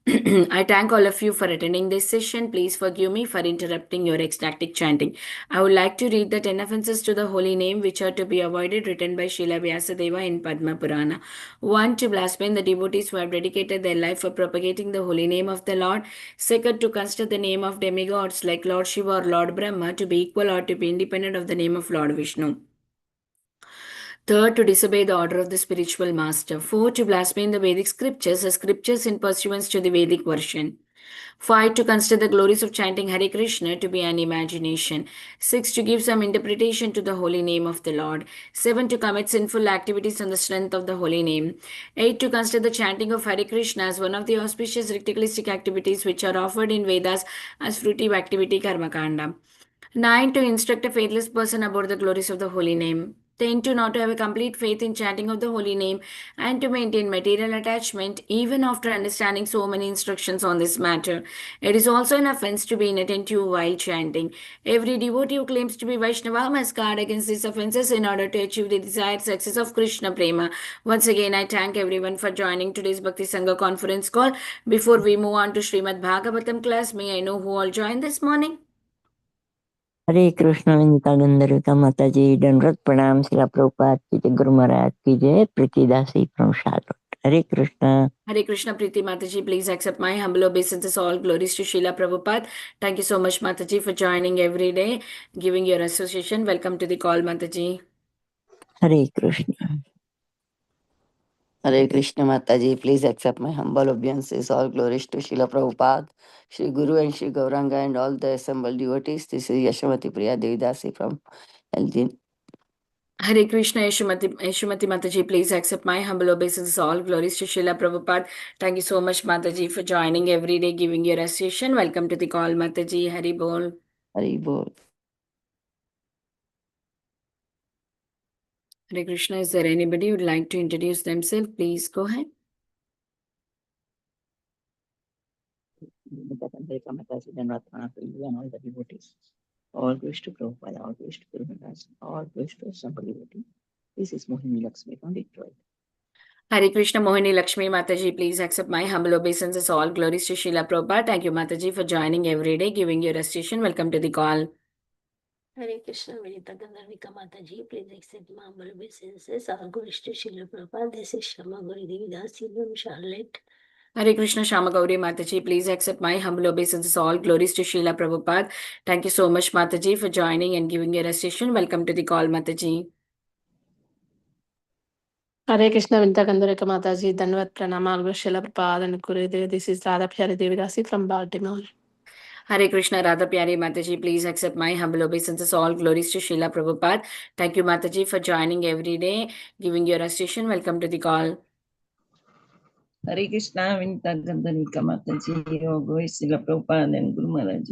I thank all of you for attending this session. Please forgive me for interrupting your ecstatic chanting. I would like to read the 10 offenses to the holy name which are to be avoided, written by Srila Vyasadeva in Padma Purana. 1. To blaspheme the devotees who have dedicated their life for propagating the holy name of the Lord. 2. To consider the name of demigods like Lord Shiva or Lord Brahma to be equal or to be independent of the name of Lord Vishnu. 3. To disobey the order of the spiritual master. 4. To blaspheme the Vedic scriptures, the scriptures in pursuance to the Vedic version. 5. To consider the glories of chanting Hare Krishna to be an imagination. 6. To give some interpretation to the holy name of the Lord. 7. To commit sinful activities on the strength of the holy name. 8. To consider the chanting of Hare Krishna as one of the auspicious ritualistic activities which are offered in Vedas as fruitive activity Karmakanda. 9. To instruct a faithless person about the glories of the holy name. 10. To not to have a complete faith in chanting of the holy name and to maintain material attachment even after understanding so many instructions on this matter. It is also an offense to be inattentive while chanting. Every devotee who claims to be Vaishnava must guard against these offenses in order to achieve the desired success of Krishna Prema. Once again, I thank everyone for joining today's Bhakti Sangha conference call. Before we move on to Srimad Bhagavatam class, may I know who all joined this morning? हरे कृष्ण विनीता गंधर्विका माता जी दंडवत प्रणाम शिला प्रभुपाद की जय गुरु महाराज की जय Preetidasi from Charlotte Hare Krishna Hare Krishna Preeti Mataji, please accept my humble obeisances. All glories to Srila Prabhupada. Thank you so much, Mataji, for joining every day, giving your association. Welcome to the call, Mataji. Hare Krishna Hare Krishna Mataji, please accept my humble obeisances. All glories to Srila Prabhupada, Shri Guru and Shri Gauranga and all the assembled devotees. This is Yashamati Priya Devidasi from LG. Hare Krishna Yeshumati Mataji, please accept my humble obeisances. All glories to Srila Prabhupada. Thank you so much, Mataji, for joining every day, giving your association. Welcome to the call, Mataji. Hari Bol. Hari Bol. Hare Krishna, is there anybody who would like to introduce themselves? Please go ahead. Vinita Gandharvika Mata ji दंडवत प्रणाम to you and all the devotees. All glories to Prabhupada, all glories to Guru Maharaj, all glories to assembled devotees. This is Mohini Lakshmi from Detroit. Hare Krishna Mohini Lakshmi Mataji, please accept my humble obeisances. All glories to Srila Prabhupada. Thank you, Mataji, for joining every day, giving your association. Welcome to the call. Hare Krishna Vinita Gandharvika Mataji, please accept my humble obeisances. All glories to Srila Prabhupada. This is Shama Gauri Devidasi from Charlotte. Hare Krishna Shama Gauri Mataji, please accept my humble obeisances. All glories to Srila Prabhupada. Thank you so much, Mataji, for joining and giving your association. Welcome to the call, Mataji. Hare Krishna Vinita Gandharvika Mataji, Dhanvat Pranama, all glories to Srila Prabhupada and Gurudev. This is Radha Pyari Devidasi from Baltimore. Hare Krishna Radha Pyari Mataji, please accept my humble obeisances. All glories to Srila Prabhupada. Thank you, Mataji, for joining every day, giving your association. Welcome to the call. Hare Krishna, Vinita Gandharvika Mataji, all glories to Srila Prabhupada and Guru Maharaj.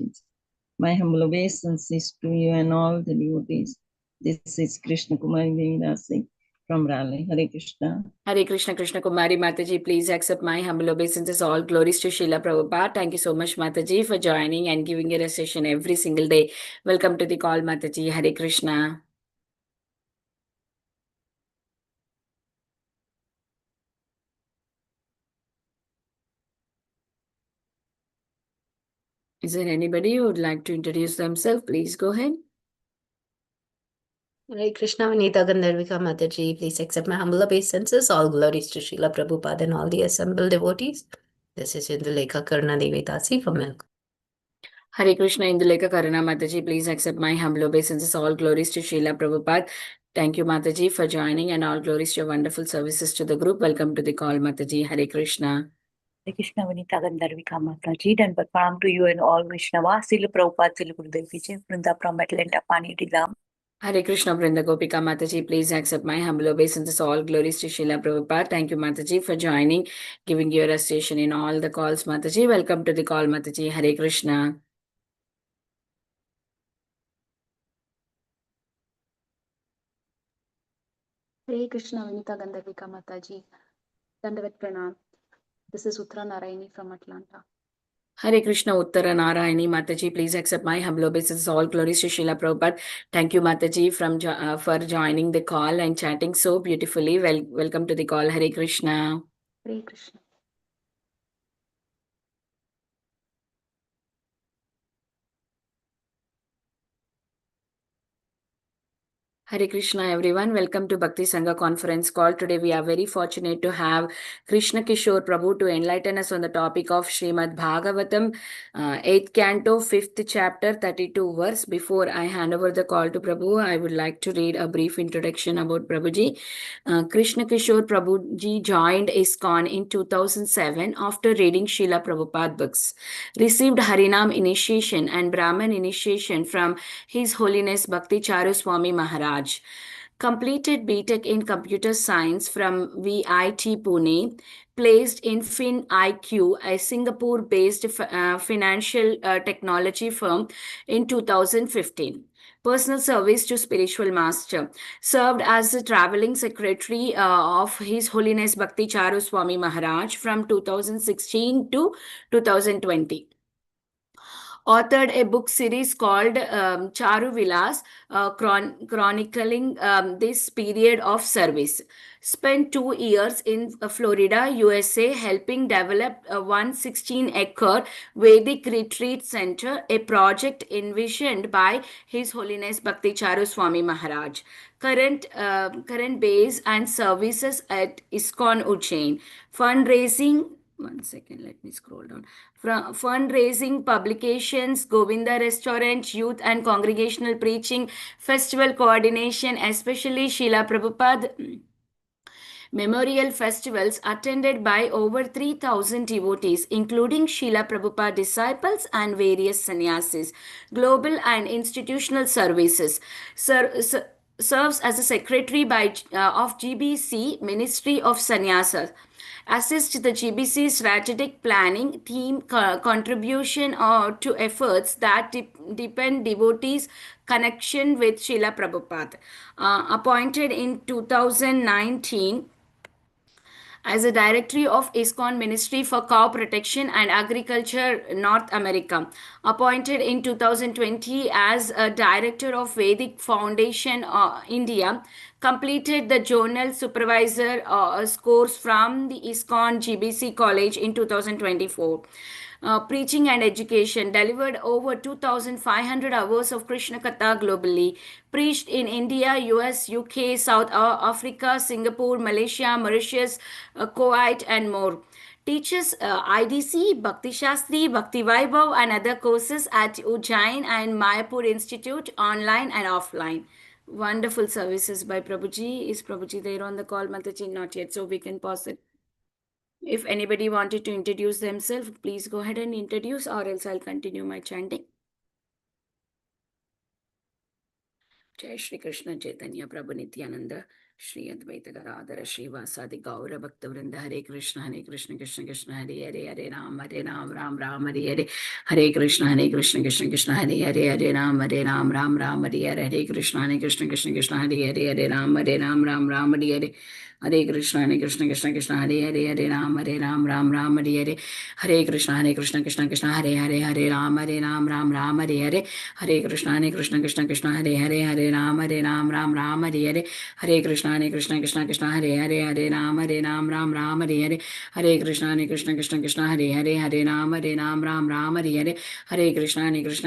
My humble obeisances to you and all the devotees. This is Krishna Kumari Devidasi from Raleigh. Hare Krishna. Hare Krishna Krishna Kumari Mataji, please accept my humble obeisances. All glories to Srila Prabhupada. Thank you so much, Mataji, for joining and giving your session every single day. Welcome to the call, Mataji. Hare Krishna. Is there anybody who would like to introduce themselves? Please go ahead. Hare Krishna Vinita Gandharvika Mataji, please accept my humble obeisances. All glories to Srila Prabhupada and all the assembled devotees. This is Indulekha Karna Devidasi from Milk. Hare Krishna Indulekha Karana Mataji, please accept my humble obeisances. All glories to Srila Prabhupada. Thank you, Mataji, for joining and all glories to your wonderful services to the group. Welcome to the call, Mataji. Hare Krishna. Hare Krishna Vinita Gandharvika माता जी दंडवत प्रणाम to you and all Vaishnava, Srila Prabhupada, Srila Gurudev की जय Vrinda from Atlanta, Pani Dilam. Hare Krishna Brinda Gopika Mataji, please accept my humble obeisances. All glories to Srila Prabhupada. Thank you, Mataji, for joining, giving your association in all the calls, Mataji. Welcome to the call, Mataji. Hare Krishna. Hare Krishna Vinita Gandharvika Mataji, Dandavat Pranam. This is Uttara Narayani from Atlanta. Hare Krishna Uttara Narayani Mataji, please accept my humble obeisances. All glories to Srila Prabhupada. Thank you, Mataji, for joining the call and chatting so beautifully. Welcome to the call. Hare Krishna. Hare Krishna. Hare Krishna, everyone. Welcome to Bhakti Sangha conference call. Today we are very fortunate to have Krishna Kishore Prabhu to enlighten us on the topic of Srimad Bhagavatam, 8th canto, 5th chapter, 32 verse. Before I hand over the call to Prabhu, I would like to read a brief introduction about Prabhuji. Krishna Kishore Prabhuji joined ISKCON in 2007 after reading Srila Prabhupada books. Received Harinam initiation and Brahman initiation from His Holiness Bhakti Charu Swami Maharaj. Completed BTech in Computer Science from VIT Pune, placed in FinIQ, a Singapore-based financial technology firm in 2015. Personal service to spiritual master. Served as the traveling secretary of His Holiness Bhakti Charu Swami Maharaj from 2016 to 2020. Authored a book series called Charu Vilas, chronicling this period of service. Spent 2 years in Florida, USA, helping develop a 116-acre Vedic retreat center, a project envisioned by His Holiness Bhakti Charu Swami Maharaj. Current base and services at ISKCON Ujjain. Fundraising. One second, let me scroll down. Fundraising, publications, Govinda Restaurant, youth and congregational preaching, festival coordination, especially Srila Prabhupada memorial festivals attended by over 3,000 devotees, including Srila Prabhupada disciples and various sannyasis. Global and institutional services. Serves as a secretary of GBC, Ministry of Sannyasa. Assist the GBC strategic planning team contribution to efforts that depend devotees' connection with Srila Prabhupada. Appointed in 2019 as a directory of ISKCON Ministry for Cow Protection and Agriculture, North America. Appointed in 2020 as a director of Vedic Foundation, India. Completed the journal supervisor course from the ISKCON GBC College in 2024. Preaching and education, delivered over 2,500 hours of Krishna Katha globally, preached in India, US, UK, South Africa, Singapore, Malaysia, Mauritius, Kuwait, and more. Teaches IDC, Bhakti Shastri, Bhakti Vaibhav, and other courses at Ujjain and Mayapur Institute, online and offline. Wonderful services by Prabhuji. Is Prabhuji there on the call, Mataji? Not yet, so we can pause it. If anybody wanted to introduce themselves, please go ahead and introduce, or else I'll continue my chanting. Jai Shri Krishna Chaitanya Prabhu Nityananda Shri Advaita Gadadhara Srivasadi Gaura Bhakta Vrinda. Hare Krishna Krishna Krishna Hare Hare, Hare Ram Ram Ram Hare Hare. Hare Krishna Krishna Krishna Hare Hare, Hare Ram Ram Ram Hare Hare. Hare Krishna Krishna Krishna Hare Hare, Hare Ram Ram Ram Hare Hare. Hare Krishna Krishna Krishna Hare Hare, Hare Ram Ram Hare Hare. Hare Krishna Krishna Krishna Hare Hare, Hare Ram Ram Hare Hare. Hare Krishna Krishna Krishna Hare Hare, Hare Ram Ram Hare Hare. Hare Krishna Krishna Krishna Hare Hare, Hare Ram Ram Hare Hare. Hare Krishna Krishna Krishna Hare Hare, Hare Ram Ram Hare Hare. Hare Krishna Krishna Krishna Hare Hare, Hare Ram Ram Hare Hare. Hare Krishna Krishna Krishna Hare Hare, Hare Ram Ram Hare Hare. Hare Krishna Krishna Krishna Hare Hare, Hare Ram Ram Hare Hare. Hare Krishna Krishna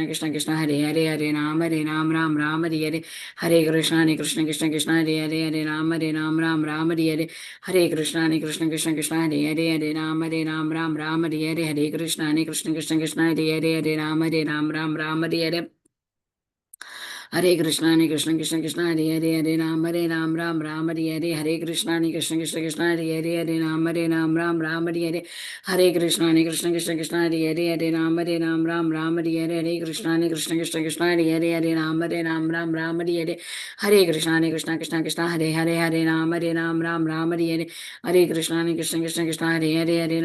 Krishna Hare Hare, Hare Ram Ram Hare Hare. Hare Krishna Krishna Hare Hare, Hare Ram Ram Hare Hare. Hare Krishna Krishna Krishna Hare Hare, Hare Ram Ram Hare Hare. Hare Krishna Krishna Krishna Hare Hare, Hare Ram Ram Hare Hare. Hare Krishna Krishna Krishna Hare Hare, Hare Ram Ram Hare Hare. Hare Krishna Krishna Krishna Hare Hare, Hare Ram Ram Hare Hare. Hare Krishna Krishna Krishna Hare Hare, Hare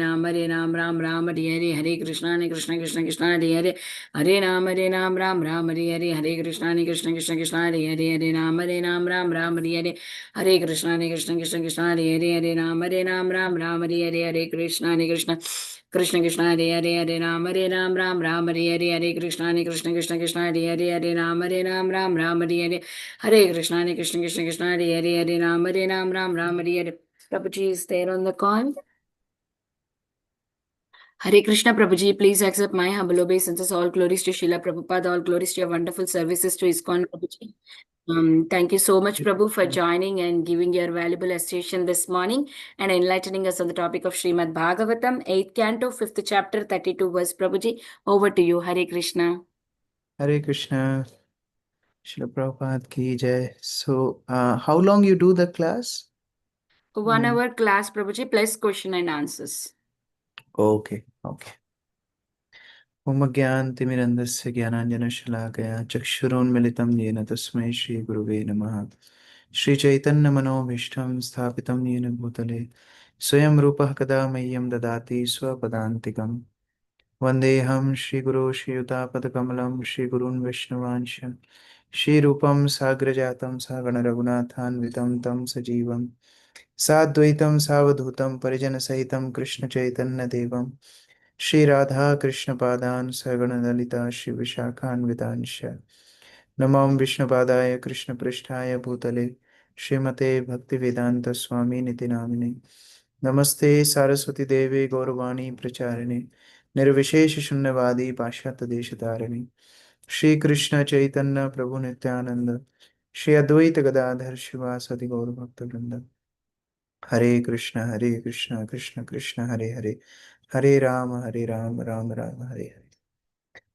Ram Ram Hare Hare. Hare Krishna Krishna Krishna Hare Hare, Hare Ram Ram Hare Hare. Hare Krishna Krishna Krishna Hare Hare, Hare Ram Ram Hare Hare. Hare Krishna Krishna Krishna Hare Hare, Hare Ram Ram Hare Hare. Hare Krishna Krishna Krishna Hare Hare, Hare Ram Ram Hare Hare. Hare Krishna Krishna Krishna Hare Hare, Hare Ram Ram Hare Hare. Hare Krishna Krishna Krishna Hare Hare, Hare Ram Ram Hare Hare. Prabhuji is there on the call. Hare Krishna Prabhuji, please accept my humble obeisances. All glories to Srila Prabhupada, all glories to your wonderful services to ISKCON Prabhuji. Thank you so much, Prabhu, for joining and giving your valuable association this morning and enlightening us on the topic of Srimad Bhagavatam, 8th canto, 5th chapter, 32 verse. Prabhuji, over to you. Hare Krishna. Hare Krishna. Srila Prabhupada ki jai. So, how long you do the class? 1 hour class, Prabhuji, plus question and answers. Okay, okay. Om Gyantimirandasya Gyananjanashalakaya Chakshurunmilitam Yena Tasmai Shri Guruve Namaha Shri Chaitanya Manobhishtam Sthapitam Yena Bhutale Swayam Rupah Kada Mahyam Dadati Swapadantikam Vandeham Shri Guru Shri Yutapad Shri Gurun Vishnuvansha Shri Rupam Sagrajatam Sagana Raghunathan Vitam Tam Sajivam Sadvaitam Savadhutam Parijana Sahitam Krishna Chaitanya Devam Shri Radha Krishna Padan Sagana Dalita Shri Vishakhan Vidansha Namam Vishnu Padaya Krishna Prishtaya Bhutale Srimate Bhakti Vedanta Swami Niti Namine Namaste Saraswati Devi Gauravani Pracharini Nirvishesh Shunyavadi Pashyata Deshatarani Shri Krishna Chaitanya Prabhu Nityananda Shri Advaita Gadadhar Shivasati Gaur Bhakta Vrinda Hare Krishna Krishna Krishna Hare Hare Hare Ram Ram Hare Hare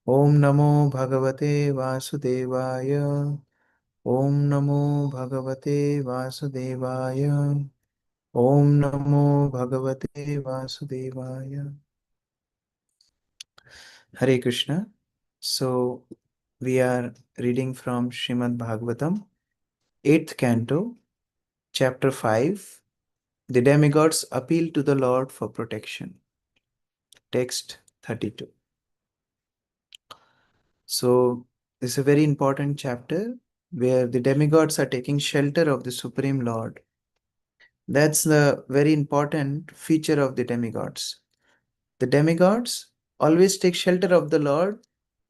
Om Namo Bhagavate Vasudevaya Om Namo Bhagavate Vasudevaya Om Namo Bhagavate Vasudevaya Hare Krishna. So we are reading from Srimad Bhagavatam, 8th canto, chapter 5. The demigods appeal to the Lord for protection. Text 32. So this is a very important chapter where the demigods are taking shelter of the Supreme Lord. That's the very important feature of the demigods. The demigods always take shelter of the Lord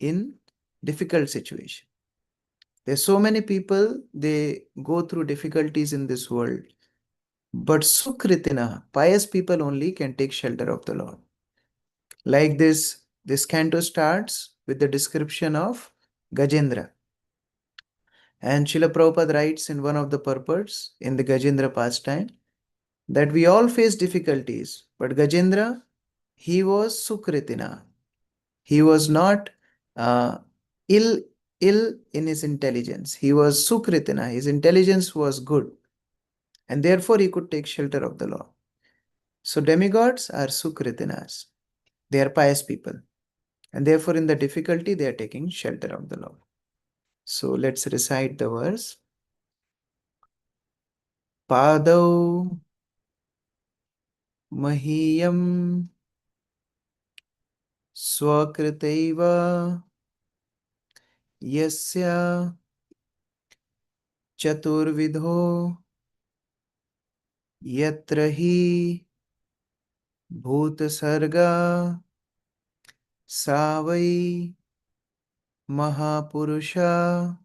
in difficult situation. There's so many people, they go through difficulties in this world. But Sukritina, pious people only can take shelter of the Lord. Like this canto starts with the description of Gajendra. And Srila Prabhupada writes in one of the purports in the Gajendra pastime that we all face difficulties, but Gajendra, he was Sukritina. He was not uh, ill in his intelligence. He was Sukritina. His intelligence was good. And therefore he could take shelter of the Lord. So demigods are Sukritinas. They are pious people. And therefore in the difficulty they are taking shelter of the Lord. So let's recite the verse. Padau Mahiyam Swakritaiva Yasya Chaturvidho Yatrahi Bhuta Sarga Savai Mahapurusha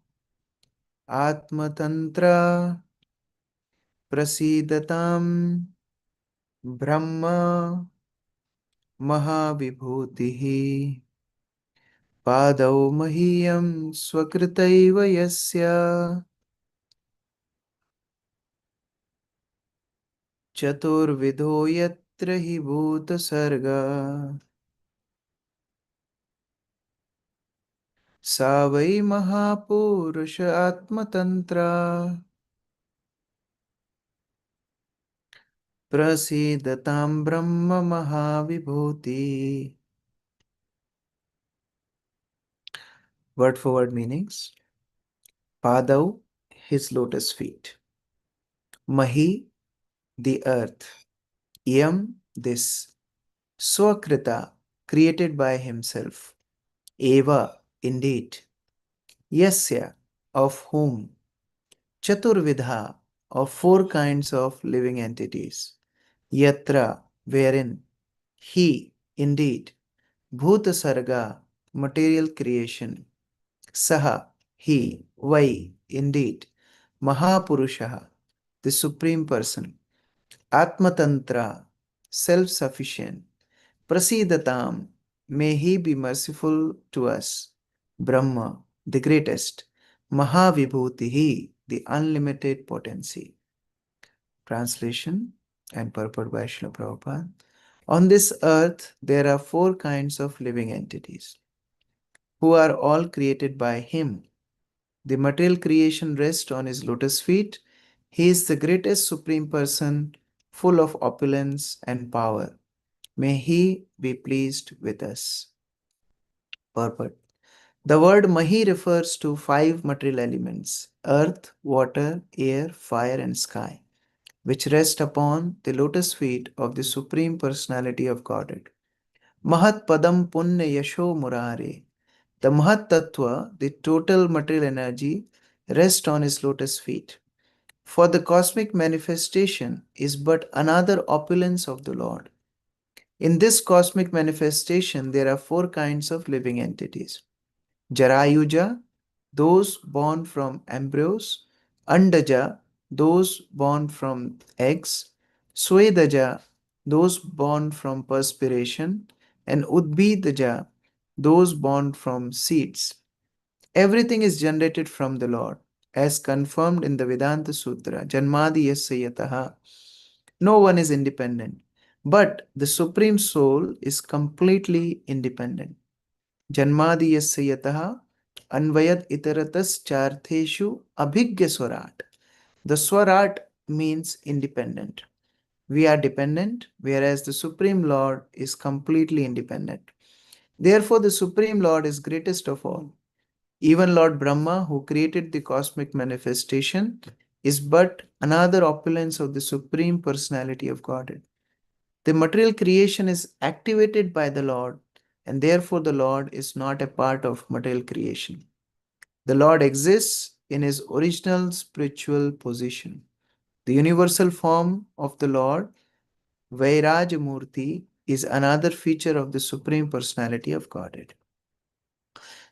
Atmatantra Prasidatam Brahma Mahavibhutihi Padau Mahiyam Swakritaiva Yasya Chaturvidho Yatra Hi Bhuta Sarga Savai Mahapurusha Atmatantra Prasidatam Brahma Mahavibhuti. Word for word meanings. Padau, his lotus feet. Mahi, the earth. Yam, this. Swakrita, created by himself. Eva, indeed. Yasya, of whom. Chaturvidha, of four kinds of living entities. Yatra, wherein. He, indeed. Bhuta Sarga, material creation. Saha, he, Vai, indeed. Mahapurushaha, the Supreme Person. Atmatantra, self-sufficient. Prasidatam, may he be merciful to us. Brahma, the greatest. Mahavibhutihi, the unlimited potency. Translation and purport by Srila Prabhupada. On this earth, there are 4 kinds of living entities who are all created by Him. The material creation rests on His lotus feet. He is the greatest Supreme Person, full of opulence and power. May He be pleased with us. Purport. The word Mahi refers to 5 material elements: earth, water, air, fire, and sky, which rest upon the lotus feet of the Supreme Personality of Godhead. Mahat Padam Punya Yasho Murare. The Mahat Tattva, the total material energy, rests on his lotus feet. For the cosmic manifestation is but another opulence of the Lord. In this cosmic manifestation, there are 4 kinds of living entities. Jarayuja, those born from embryos; Andaja, those born from eggs; Swedaja, those born from perspiration; and Udbhidaja, those born from seeds. Everything is generated from the Lord, as confirmed in the Vedanta Sutra, Janmadi yasya yataha. No one is independent, but the Supreme Soul is completely independent. Janmadi yasya yataha anvayad itaratas chartheshu abhigya swarat. The swarat means independent. We are dependent, whereas the Supreme Lord is completely independent. Therefore, the Supreme Lord is greatest of all. Even Lord Brahma, who created the cosmic manifestation, is but another opulence of the Supreme Personality of Godhead. The material creation is activated by the Lord, and therefore the Lord is not a part of material creation. The Lord exists in his original spiritual position. The universal form of the Lord, Vairajamurti, is another feature of the Supreme Personality of Godhead.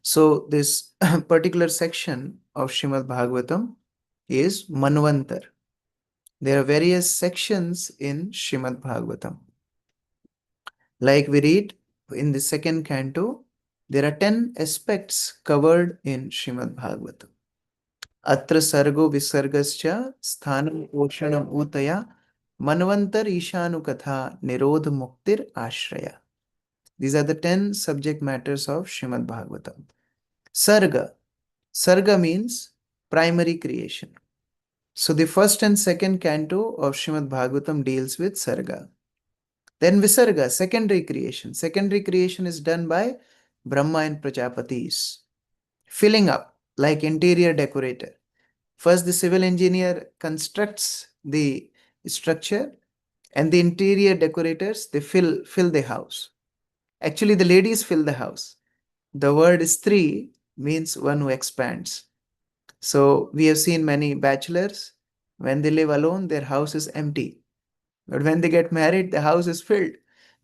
So, this particular section of Srimad Bhagavatam is Manvantar. There are various sections in Srimad Bhagavatam. Like we read in the 2nd canto, there are 10 aspects covered in Srimad Bhagavatam. Atra sargo visargascha sthanam poshanam utaya manvantar ishanu katha nirodh muktir ashraya. These are the 10 subject matters of Srimad Bhagavatam. Sarga. Sarga means primary creation. So the 1st and 2nd canto of Srimad Bhagavatam deals with Sarga. Then Visarga, secondary creation. Secondary creation is done by Brahma and Prajapatis. Filling up, like interior decorator. First, the civil engineer constructs the structure, and the interior decorators, they fill the house. Actually, the ladies fill the house. The word Stri means one who expands. So we have seen many bachelors, when they live alone, their house is empty. But when they get married, the house is filled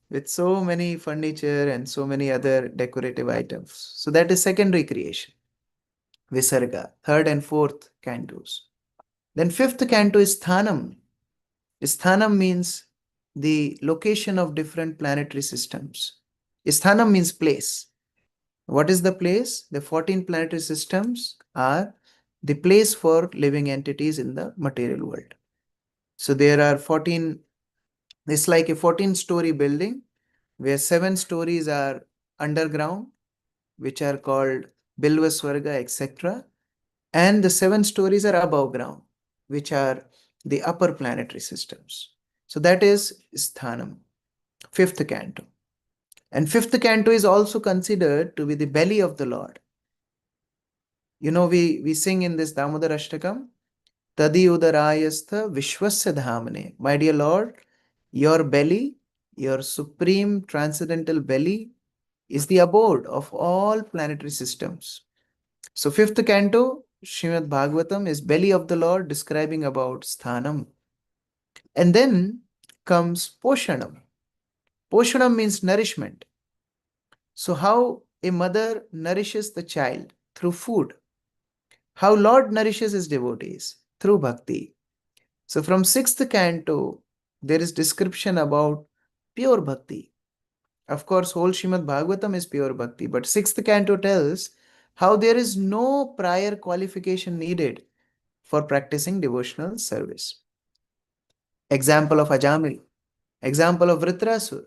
with so many furniture and so many other decorative items. So that is secondary creation. Visarga, 3rd and 4th cantos. Then 5th canto is Sthanam. Sthanam means the location of different planetary systems. Sthanam means place. What is the place? The 14 planetary systems are the place for living entities in the material world. So there are 14, it's like a 14-story building where 7 stories are underground, which are called Bilva Swarga, etc. And the 7 stories are above ground, which are the upper planetary systems. So that is Sthanam, 5th canto. And 5th canto is also considered to be the belly of the Lord. You know, we sing in this Damodar Ashtakam, Tadi Udarayastha Vishwasya Dhamane. My dear Lord, your belly, your supreme transcendental belly, is the abode of all planetary systems. So 5th canto, Srimad Bhagavatam, is belly of the Lord, describing about Sthanam. And then comes Poshanam. Poshanam means nourishment. So how a mother nourishes the child through food. How Lord nourishes his devotees through bhakti. So from 6th canto, there is description about pure bhakti. Of course, whole Srimad Bhagavatam is pure bhakti, but 6th canto tells how there is no prior qualification needed for practicing devotional service. Example of Ajamil, example of Vritrasur.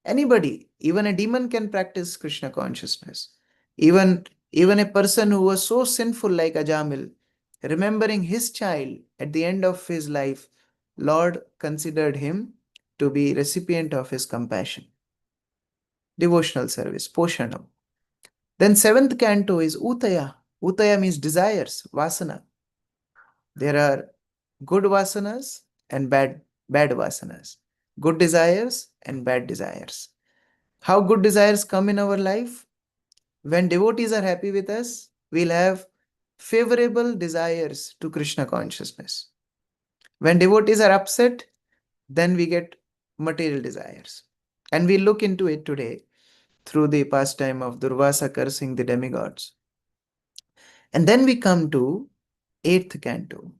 Anybody, even a demon can practice Krishna consciousness. Even a person who was so sinful like Ajamil, remembering his child at the end of his life, Lord considered him to be recipient of his compassion. Devotional service, Poshanam. Then seventh canto is Utaya. Utaya means desires, Vasana. There are good vasanas and bad vasanas. Good desires and bad desires. How good desires come in our life? When devotees are happy with us, we'll have favorable desires to Krishna consciousness. When devotees are upset, then we get material desires. And we look into it today through the pastime of Durvasa cursing the demigods. And then we come to 8th canto.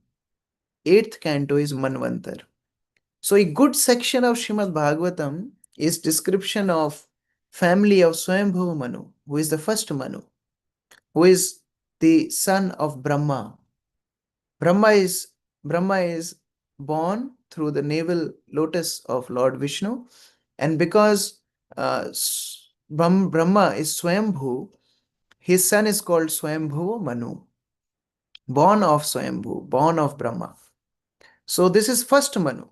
8th canto is Manvantar. So a good section of Srimad Bhagavatam is description of family of Swayambhuva Manu, who is the first Manu, who is the son of Brahma. Brahma is born through the navel lotus of Lord Vishnu, and because Brahma is Swayambhu, his son is called Swayambhuva Manu, born of Swayambhu, born of Brahma. So this is first Manu.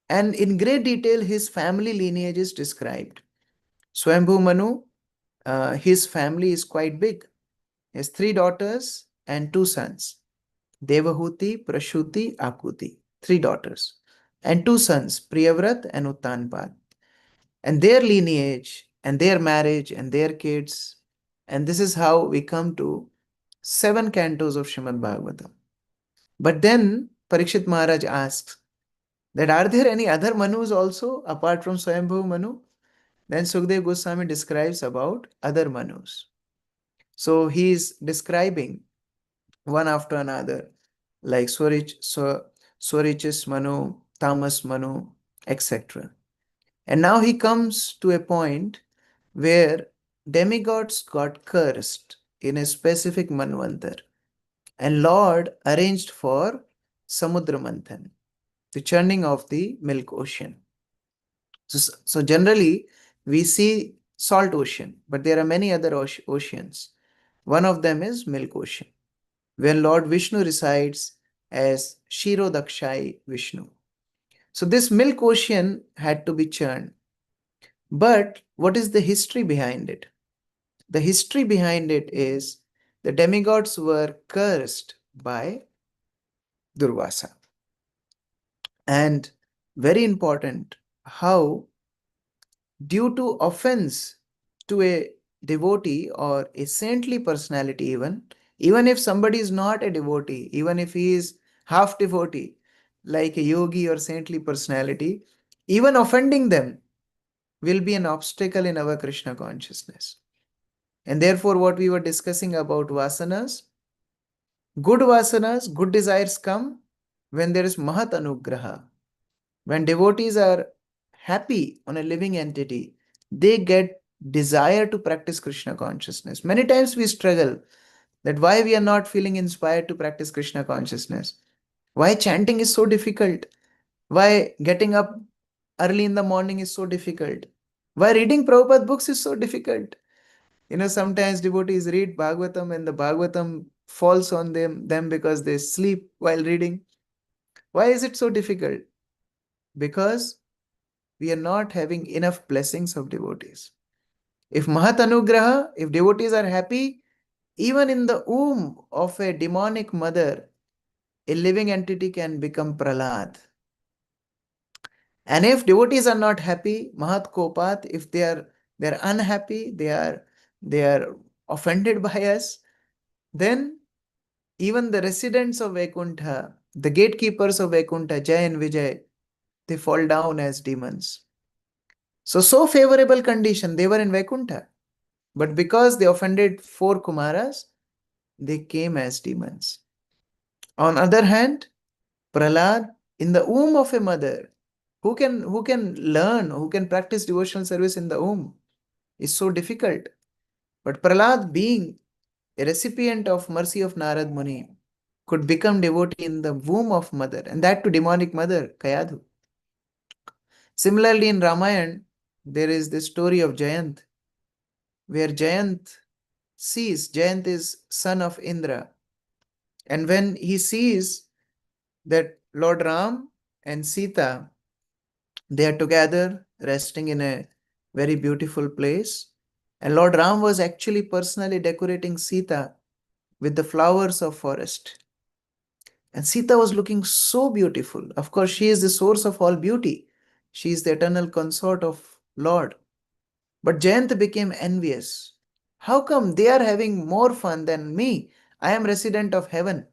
And in great detail, his family lineage is described. Swayambhu Manu, his family is quite big. He has 3 daughters and 2 sons. Devahuti, Prashuti, Akuti. 3 daughters. And 2 sons, Priyavrat and Uttanpad. And their lineage, and their marriage, and their kids. And this is how we come to 7 cantos of Srimad Bhagavatam. But then Parikshit Maharaj asks, that are there any other Manus also apart from Swayambhu Manu? Then Sukdev Goswami describes about other Manus. So he is describing one after another, like Swarichis Manu, Tamas Manu, etc. And now he comes to a point where demigods got cursed in a specific Manvantar, and Lord arranged for Samudra Manthan, the churning of the milk ocean. So generally, we see salt ocean, but there are many other oceans. One of them is milk ocean, where Lord Vishnu resides as Shirodakshai Vishnu. So this milk ocean had to be churned. But what is the history behind it? The history behind it is the demigods were cursed by Durvasa. And very important, how due to offense to a devotee or a saintly personality, even if somebody is not a devotee, even if he is half devotee, like a yogi or saintly personality, even offending them will be an obstacle in our Krishna consciousness. And therefore, what we were discussing about vasanas, good desires come when there is Mahat Anugraha. When devotees are happy on a living entity, they get desire to practice Krishna consciousness. Many times we struggle that why we are not feeling inspired to practice Krishna consciousness. Why chanting is so difficult? Why getting up early in the morning is so difficult? Why reading Prabhupada books is so difficult? Sometimes devotees read Bhagavatam and the Bhagavatam falls on them because they sleep while reading. Why is it so difficult? Because we are not having enough blessings of devotees. If Mahat Anugraha, if devotees are happy, even in the womb of a demonic mother, a living entity can become Prahlad. And if devotees are not happy, Mahat Kopat, if they're unhappy, they are offended by us, then even the residents of Vaikuntha, the gatekeepers of Vaikuntha, Jai and Vijay, they fall down as demons. So favorable condition, they were in Vaikuntha. But because they offended 4 Kumaras, they came as demons. On other hand, Prahlad, in the womb of a mother, who can learn, who can practice devotional service in the womb, is so difficult. But Prahlad, being a recipient of mercy of Narad Muni, could become devotee in the womb of mother, and that to demonic mother, Kayadhu. Similarly, in Ramayana, there is the story of Jayant, where Jayant sees, Jayant is son of Indra, and when he sees that Lord Ram and Sita, they are together resting in a very beautiful place, and Lord Ram was actually personally decorating Sita with the flowers of forest. And Sita was looking so beautiful. Of course, she is the source of all beauty. She is the eternal consort of Lord. But Jayant became envious. How come they are having more fun than me? I am resident of heaven.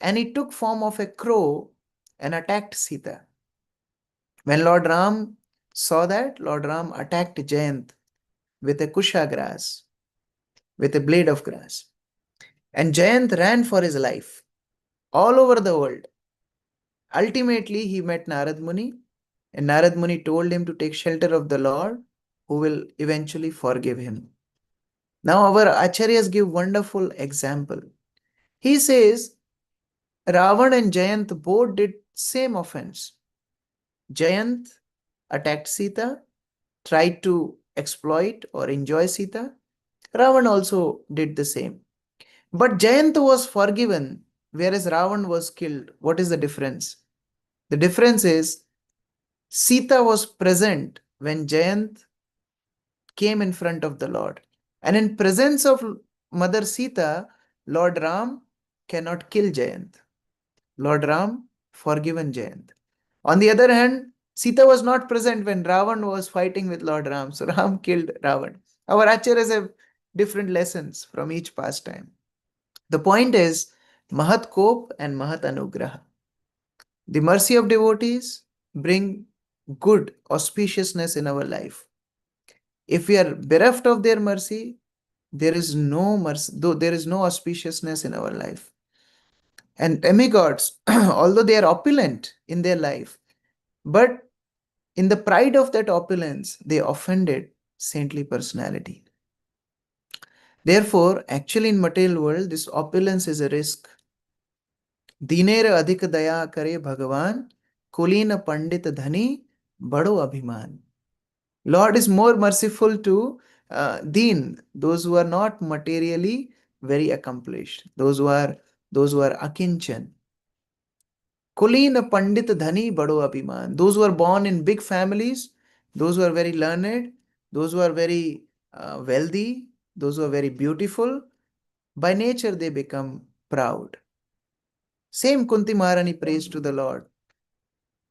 And he took form of a crow and attacked Sita. When Lord Ram saw that, Lord Ram attacked Jayant with a kusha grass, with a blade of grass. And Jayant ran for his life all over the world. Ultimately, he met Narad Muni, and Narad Muni told him to take shelter of the Lord, who will eventually forgive him. Now, our Acharyas give wonderful example. He says, Ravan and Jayant both did same offense. Jayant attacked Sita, tried to exploit or enjoy Sita. Ravan also did the same. But Jayant was forgiven, whereas Ravan was killed. What is the difference? The difference is Sita was present when Jayant came in front of the Lord. And in presence of Mother Sita, Lord Ram cannot kill Jayant. Lord Ram forgiven Jayant. On the other hand, Sita was not present when Ravan was fighting with Lord Ram. So Ram killed Ravan. Our acharyas have different lessons from each pastime. The point is Mahat Kop and Mahat Anugraha. The mercy of devotees bring good auspiciousness in our life. If we are bereft of their mercy, there is no mercy, though there is no auspiciousness in our life. And demigods, although they are opulent in their life, but in the pride of that opulence, they offended saintly personality. Therefore, actually in material world, this opulence is a risk. Dinera adhik daya kare Bhagavan, kulina pandit dhani, bado abhiman. Lord is more merciful to Deen, those who are not materially very accomplished, those who are akinchan. Kulin Pandit Dhani Bado Abhiman. Those who are born in big families, those who are very learned, those who are very wealthy, those who are very beautiful, by nature they become proud. Same Kunti Maharani prays to the Lord.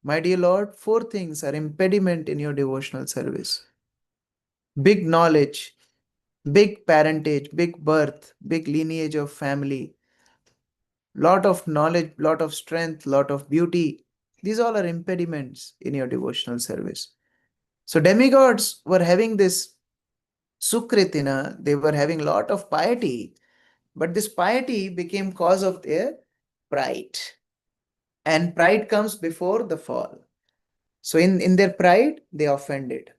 My dear Lord, 4 things are impediment in your devotional service. Big knowledge, big parentage, big birth, big lineage of family, lot of knowledge, lot of strength, lot of beauty. These all are impediments in your devotional service. So demigods were having this sukritina, they were having lot of piety, but this piety became cause of their pride. And pride comes before the fall. So in their pride, they offended.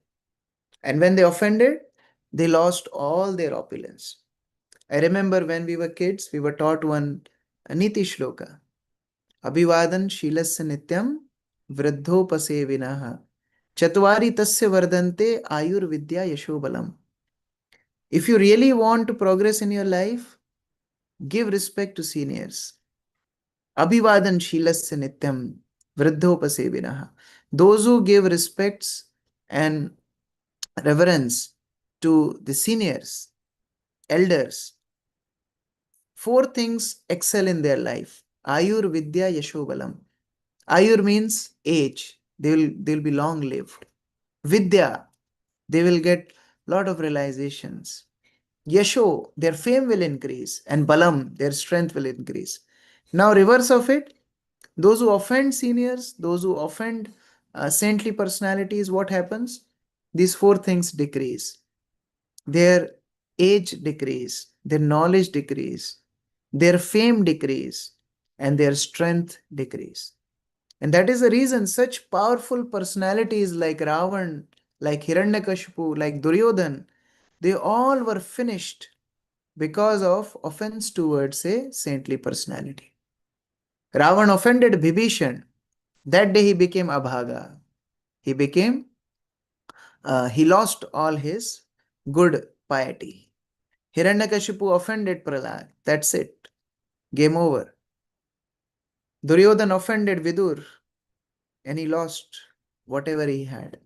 And when they offended, they lost all their opulence. I remember when we were kids, we were taught one Niti Shloka. Abhivadan Shilasya Nityam Vriddhopasevinah Chatvari Tasya Vardante Ayur Vidya Yashobalam. If you really want to progress in your life, give respect to seniors. Abhivadan Shilasya Nityam Vriddhopasevinah. Those who give respects and reverence to the seniors, elders, 4 things excel in their life. Ayur Vidya Yashobalam. Ayur means age. They'll be long lived. Vidya, they will get lot of realizations. Yasho, their fame will increase, and Balam, their strength will increase. Now, reverse of it, those who offend seniors, those who offend saintly personalities, what happens? These 4 things decrease. Their age decrease, their knowledge decrease, their fame decrease, and their strength decrease. And that is the reason such powerful personalities like Ravan, like Hiranyakashipu, like Duryodhan, they all were finished because of offense towards a saintly personality. Ravan offended Bibhishan. That day he became Abhaga. He lost all his good piety. Hiranyakashipu offended Prahlad. That's it. Game over. Duryodhan offended Vidur and he lost whatever he had.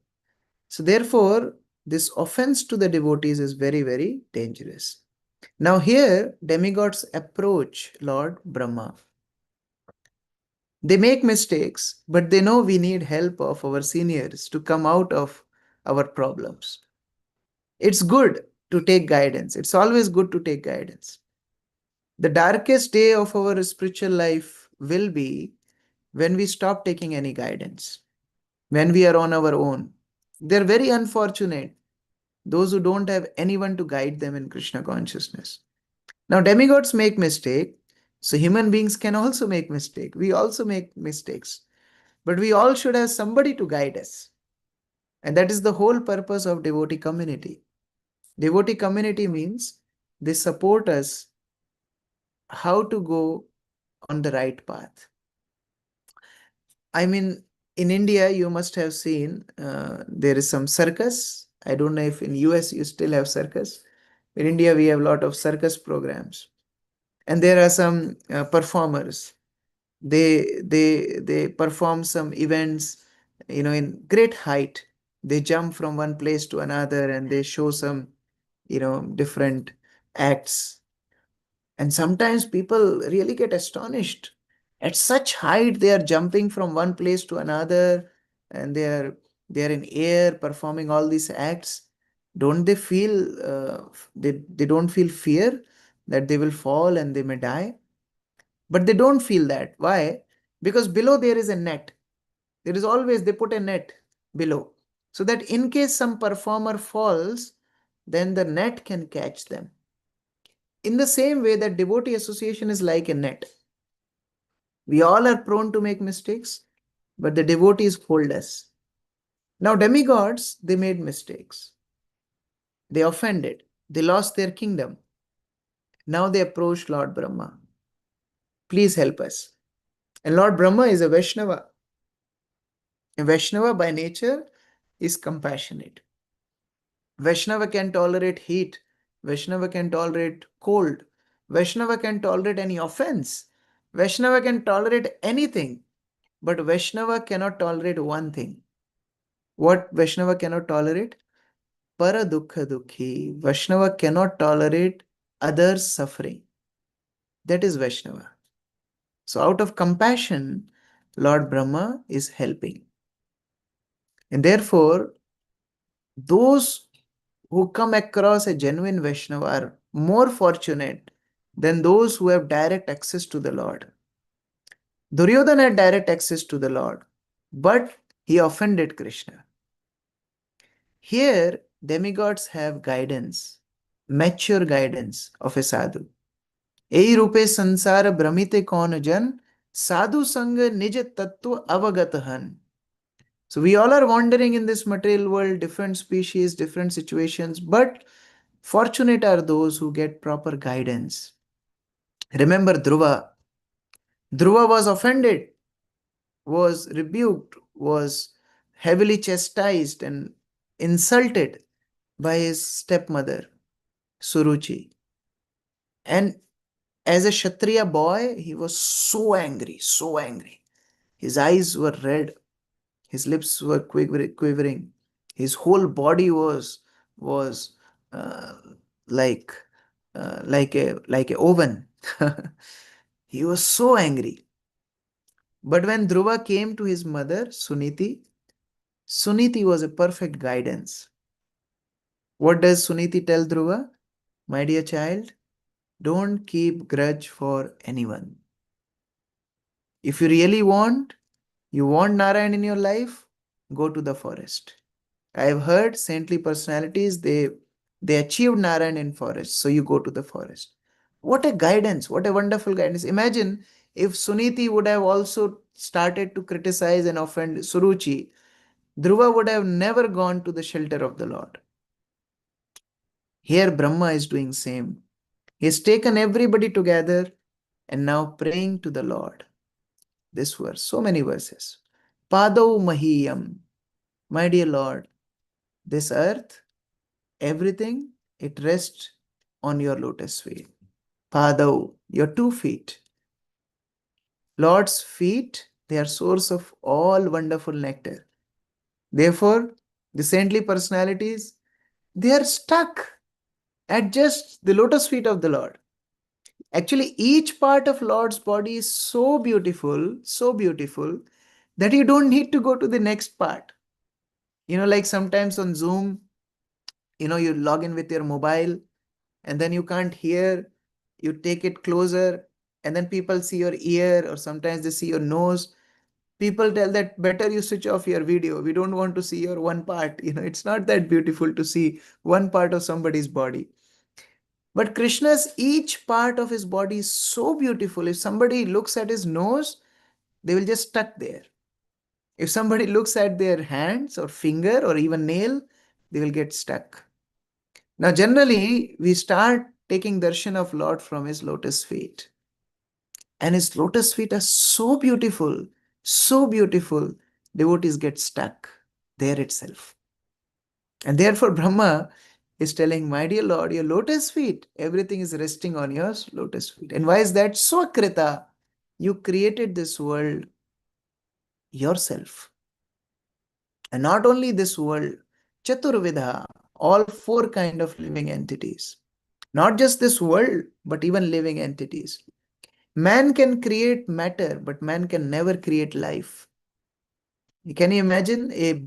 So therefore, this offense to the devotees is very, very dangerous. Now here, demigods approach Lord Brahma. They make mistakes, but they know we need help of our seniors to come out of our problems. It's good to take guidance. It's always good to take guidance. The darkest day of our spiritual life will be when we stop taking any guidance, when we are on our own. They're very unfortunate, those who don't have anyone to guide them in Krishna consciousness. Now, demigods make mistake, so human beings can also make mistake. We also make mistakes, but we all should have somebody to guide us. And that is the whole purpose of devotee community. Devotee community means they support us how to go on the right path. I mean, in India, you must have seen there is some circus. I don't know if in US you still have circus. In India, we have a lot of circus programs, and there are some performers. They perform some events, in great height. They jump from one place to another, and they show some, different acts. And sometimes people really get astonished. At such height, they are jumping from one place to another, and they are in air performing all these acts. Don't they feel they don't feel fear that they will fall and they may die? But they don't feel that. Why? Because below there is a net. There is always, they put a net below, so that in case some performer falls, then the net can catch them. In the same way, that devotee association is like a net. We all are prone to make mistakes, but the devotees hold us. Now, demigods, they made mistakes. They offended. They lost their kingdom. Now they approach Lord Brahma. Please help us. And Lord Brahma is a Vaishnava. A Vaishnava by nature is compassionate. Vaishnava can tolerate heat. Vaishnava can tolerate cold. Vaishnava can tolerate any offense. Vaishnava can tolerate anything. But Vaishnava cannot tolerate one thing. What Vaishnava cannot tolerate? Para dukkha dukhi. Vaishnava cannot tolerate others' suffering. That is Vaishnava. So out of compassion, Lord Brahma is helping. And therefore, those who come across a genuine Vaishnava are more fortunate than those who have direct access to the Lord. Duryodhana had direct access to the Lord, but he offended Krishna. Here, demigods have guidance, mature guidance of a sadhu. Ei rupe sansara brahmite kaun jan, sadhu sanga nij tattva avagatahan. So we all are wandering in this material world, different species, different situations, but fortunate are those who get proper guidance. Remember Dhruva. Dhruva was offended, was rebuked, was heavily chastised and insulted by his stepmother, Suruchi. And as a Kshatriya boy, he was so angry, so angry. His eyes were red, his lips were quivering, his whole body was uh, like like a oven. He was so angry. But when Dhruva came to his mother, Suniti was a perfect guidance. What does Suniti tell Dhruva? My dear child, don't keep grudge for anyone. If you really you want Narayan in your life, go to the forest. I have heard saintly personalities, they achieved Narayan in forest, so you go to the forest. What a guidance, what a wonderful guidance. Imagine if Suniti would have also started to criticize and offend Suruchi, Dhruva would have never gone to the shelter of the Lord. Here Brahma is doing same. He has taken everybody together and now praying to the Lord. This verse, so many verses. Padau Mahiyam. My dear Lord, this earth, everything, it rests on your lotus feet. Padau, your 2 feet. Lord's feet, they are source of all wonderful nectar. Therefore, the saintly personalities, they are stuck at just the lotus feet of the Lord. Actually, each part of Lord's body is so beautiful that you don't need to go to the next part. Like sometimes on Zoom, you log in with your mobile and then you can't hear, you take it closer, and then people see your ear or sometimes they see your nose. People tell that better you switch off your video. We don't want to see your one part. It's not that beautiful to see one part of somebody's body. But Krishna's each part of his body is so beautiful. If somebody looks at his nose, they will just stuck there. If somebody looks at their hands or finger or even nail, they will get stuck. Now, generally, we start taking darshan of Lord from his lotus feet. And his lotus feet are so beautiful, devotees get stuck there itself. And therefore, Brahma is telling, my dear Lord, your lotus feet, everything is resting on your lotus feet. And why is that? So Krita, you created this world yourself. And not only this world, Chaturvidha, all 4 kind of living entities. Not just this world, but even living entities. Man can create matter, but man can never create life. Can you imagine a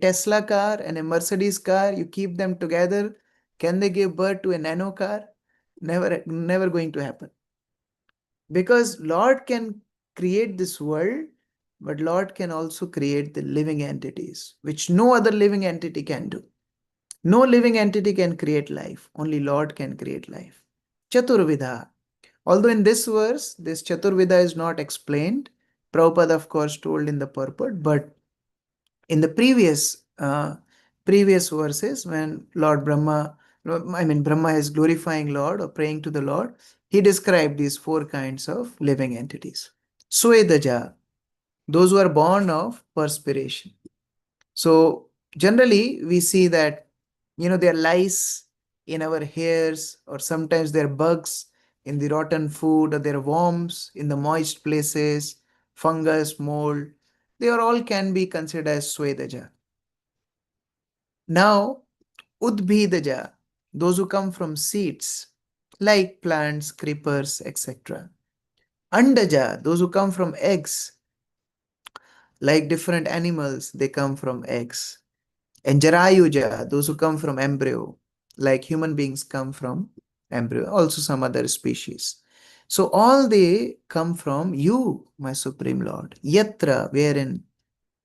Tesla car and a Mercedes car? You keep them together. Can they give birth to a nano car? Never going to happen. Because Lord can create this world, but Lord can also create the living entities, which no other living entity can do. No living entity can create life. Only Lord can create life. Chaturvidha. Although in this verse, this Chaturvidha is not explained. Prabhupada, of course, told in the purport, but in the previous verses, when Brahma is glorifying Lord or praying to the Lord, he described these 4 kinds of living entities. Suedaja, those who are born of perspiration. So generally we see that, there are lice in our hairs, or sometimes there are bugs in the rotten food, or there are worms in the moist places, fungus, mold. They are all can be considered as Swedaja. Now, Udbhidaja, those who come from seeds, like plants, creepers, etc. Andaja, those who come from eggs, like different animals, they come from eggs. And Jarayuja, those who come from embryo, like human beings come from embryo, also some other species. So all they come from you, my Supreme Lord. Yatra, wherein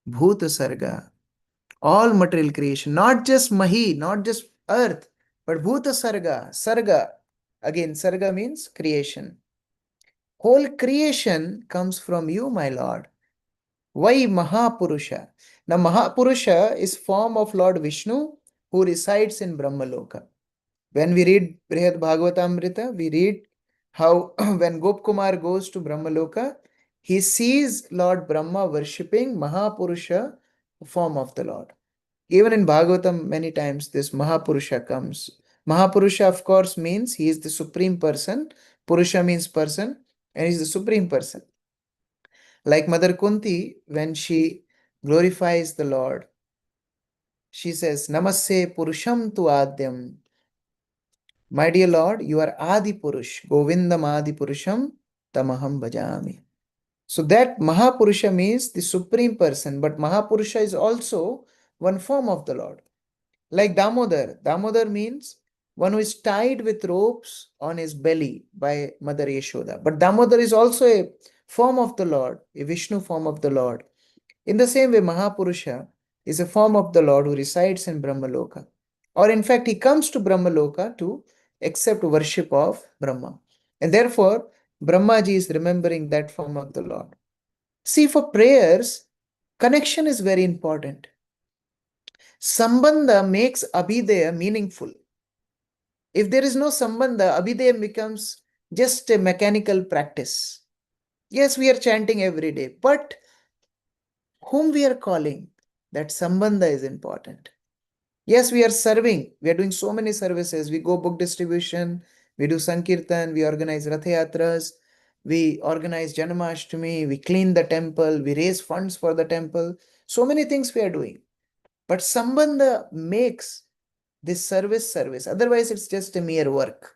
Bhuta Sarga, all material creation, not just Mahi, not just earth, but Bhuta Sarga, Sarga. Again, Sarga means creation. Whole creation comes from you, my Lord. Why Mahapurusha? Now, Mahapurusha is form of Lord Vishnu who resides in Brahmaloka. When we read Brihad Bhagavatamrita, we read how when Gopkumar goes to Brahmaloka, he sees Lord Brahma worshipping Mahapurusha, form of the Lord. Even in Bhagavatam, many times this Mahapurusha comes. Mahapurusha, of course, means he is the supreme person. Purusha means person, and he is the supreme person. Like Mother Kunti, when she glorifies the Lord, she says, Namaste Purusham tu Adyam. My dear Lord, you are Adi Purush. Govindam Adi Purusham Tamaham Bhajami. So that Mahapurusha means the supreme person, but Mahapurusha is also one form of the Lord. Like Damodar. Damodar means one who is tied with ropes on his belly by Mother Yashoda. But Damodar is also a form of the Lord, a Vishnu form of the Lord. In the same way, Mahapurusha is a form of the Lord who resides in Brahmaloka. Or in fact, he comes to Brahmaloka to accept worship of Brahma. And therefore, Brahmaji is remembering that form of the Lord. See, for prayers, connection is very important. Sambandha makes Abhidaya meaningful. If there is no sambandha, abhidheya becomes just a mechanical practice. Yes, we are chanting every day, but whom we are calling, that sambandha is important. Yes, we are serving. We are doing so many services. We go book distribution, we do Sankirtan, we organize Rath Yatras, we organize Janmashtami, we clean the temple, we raise funds for the temple. So many things we are doing. But Sambandha makes this service. Otherwise, it's just a mere work.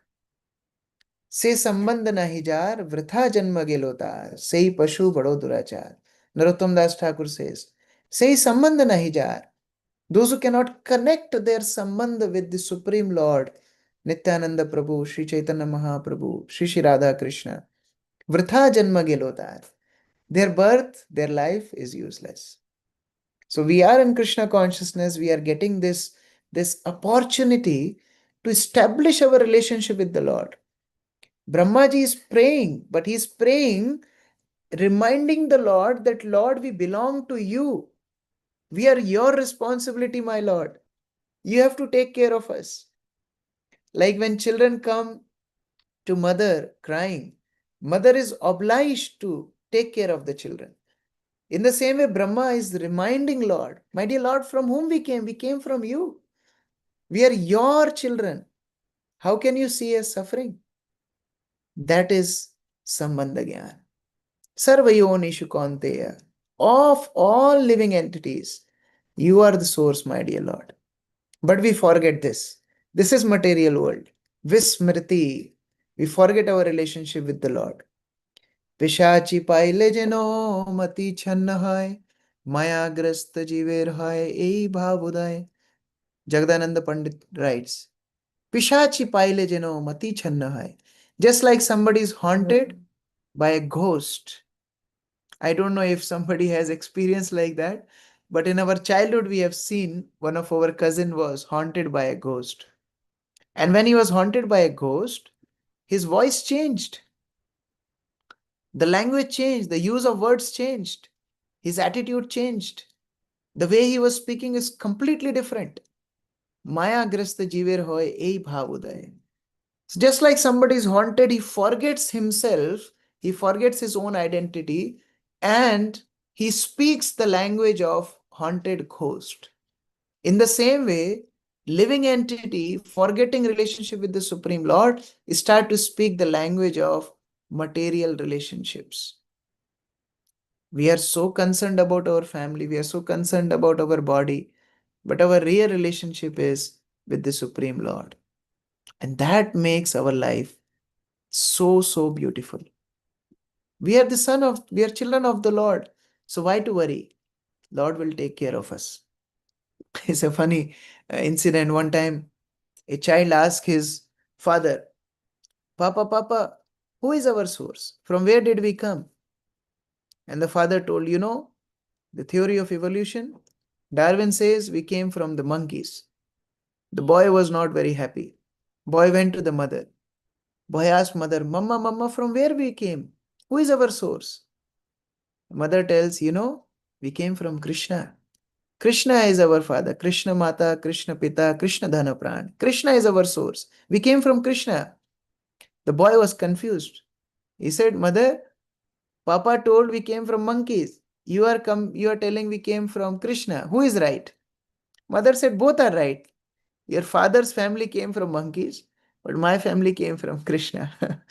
से संबंध नाही jar वृथा जन्म गेलो तार से पशु बड़ो दुराचार. Narottam Das Thakur says, से संबंध नहीं jar. Those who cannot connect their sambandha with the Supreme Lord, Nityananda Prabhu, Sri Chaitanya Mahaprabhu, Sri Radha Krishna, vritha janma gelotar. Their birth, their life is useless. So we are in Krishna consciousness, we are getting this opportunity to establish our relationship with the Lord. Brahmaji is praying, but he is praying, reminding the Lord that, Lord, we belong to you. We are your responsibility, my Lord. You have to take care of us. Like when children come to mother crying, mother is obliged to take care of the children. In the same way, Brahma is reminding Lord, my dear Lord, from whom we came? We came from you. We are your children. How can you see us suffering? That is Sambandha Gyan. Sarvayonishu Kaunteya. Of all living entities, you are the source, my dear Lord. But we forget this. This is material world. Vismriti. We forget our relationship with the Lord. Pishachi paile jeno mati channa hai. Maya grasta jiver hai ei bhavudai. Jagdananda Pandit writes, Pishachi paile jeno mati channa hai. Just like somebody is haunted by a ghost. I don't know if somebody has experience like that, but in our childhood we have seen one of our cousin was haunted by a ghost. And when he was haunted by a ghost, his voice changed. The language changed. The use of words changed. His attitude changed. The way he was speaking is completely different. Maya grasta jiver hoy ei bhavuday. Just like somebody is haunted, he forgets himself, he forgets his own identity, and he speaks the language of haunted ghost. In the same way, living entity, forgetting relationship with the Supreme Lord, start to speak the language of material relationships. We are so concerned about our family, we are so concerned about our body, but our real relationship is with the Supreme Lord. And that makes our life so beautiful. We are children of the Lord. So why to worry? Lord will take care of us. It's a funny incident. One time, a child asked his father, Papa, who is our source? From where did we come? And the father told, the theory of evolution. Darwin says we came from the monkeys. The boy was not very happy. Boy went to the mother. Boy asked mother, Mama, from where we came? Who is our source? Mother tells, we came from Krishna. Krishna is our father. Krishna Mata, Krishna Pita, Krishna Dhana Pran. Krishna is our source. We came from Krishna. The boy was confused. He said, Mother, Papa told we came from monkeys. You are telling we came from Krishna. Who is right? Mother said, both are right. Your father's family came from monkeys, but my family came from Krishna. It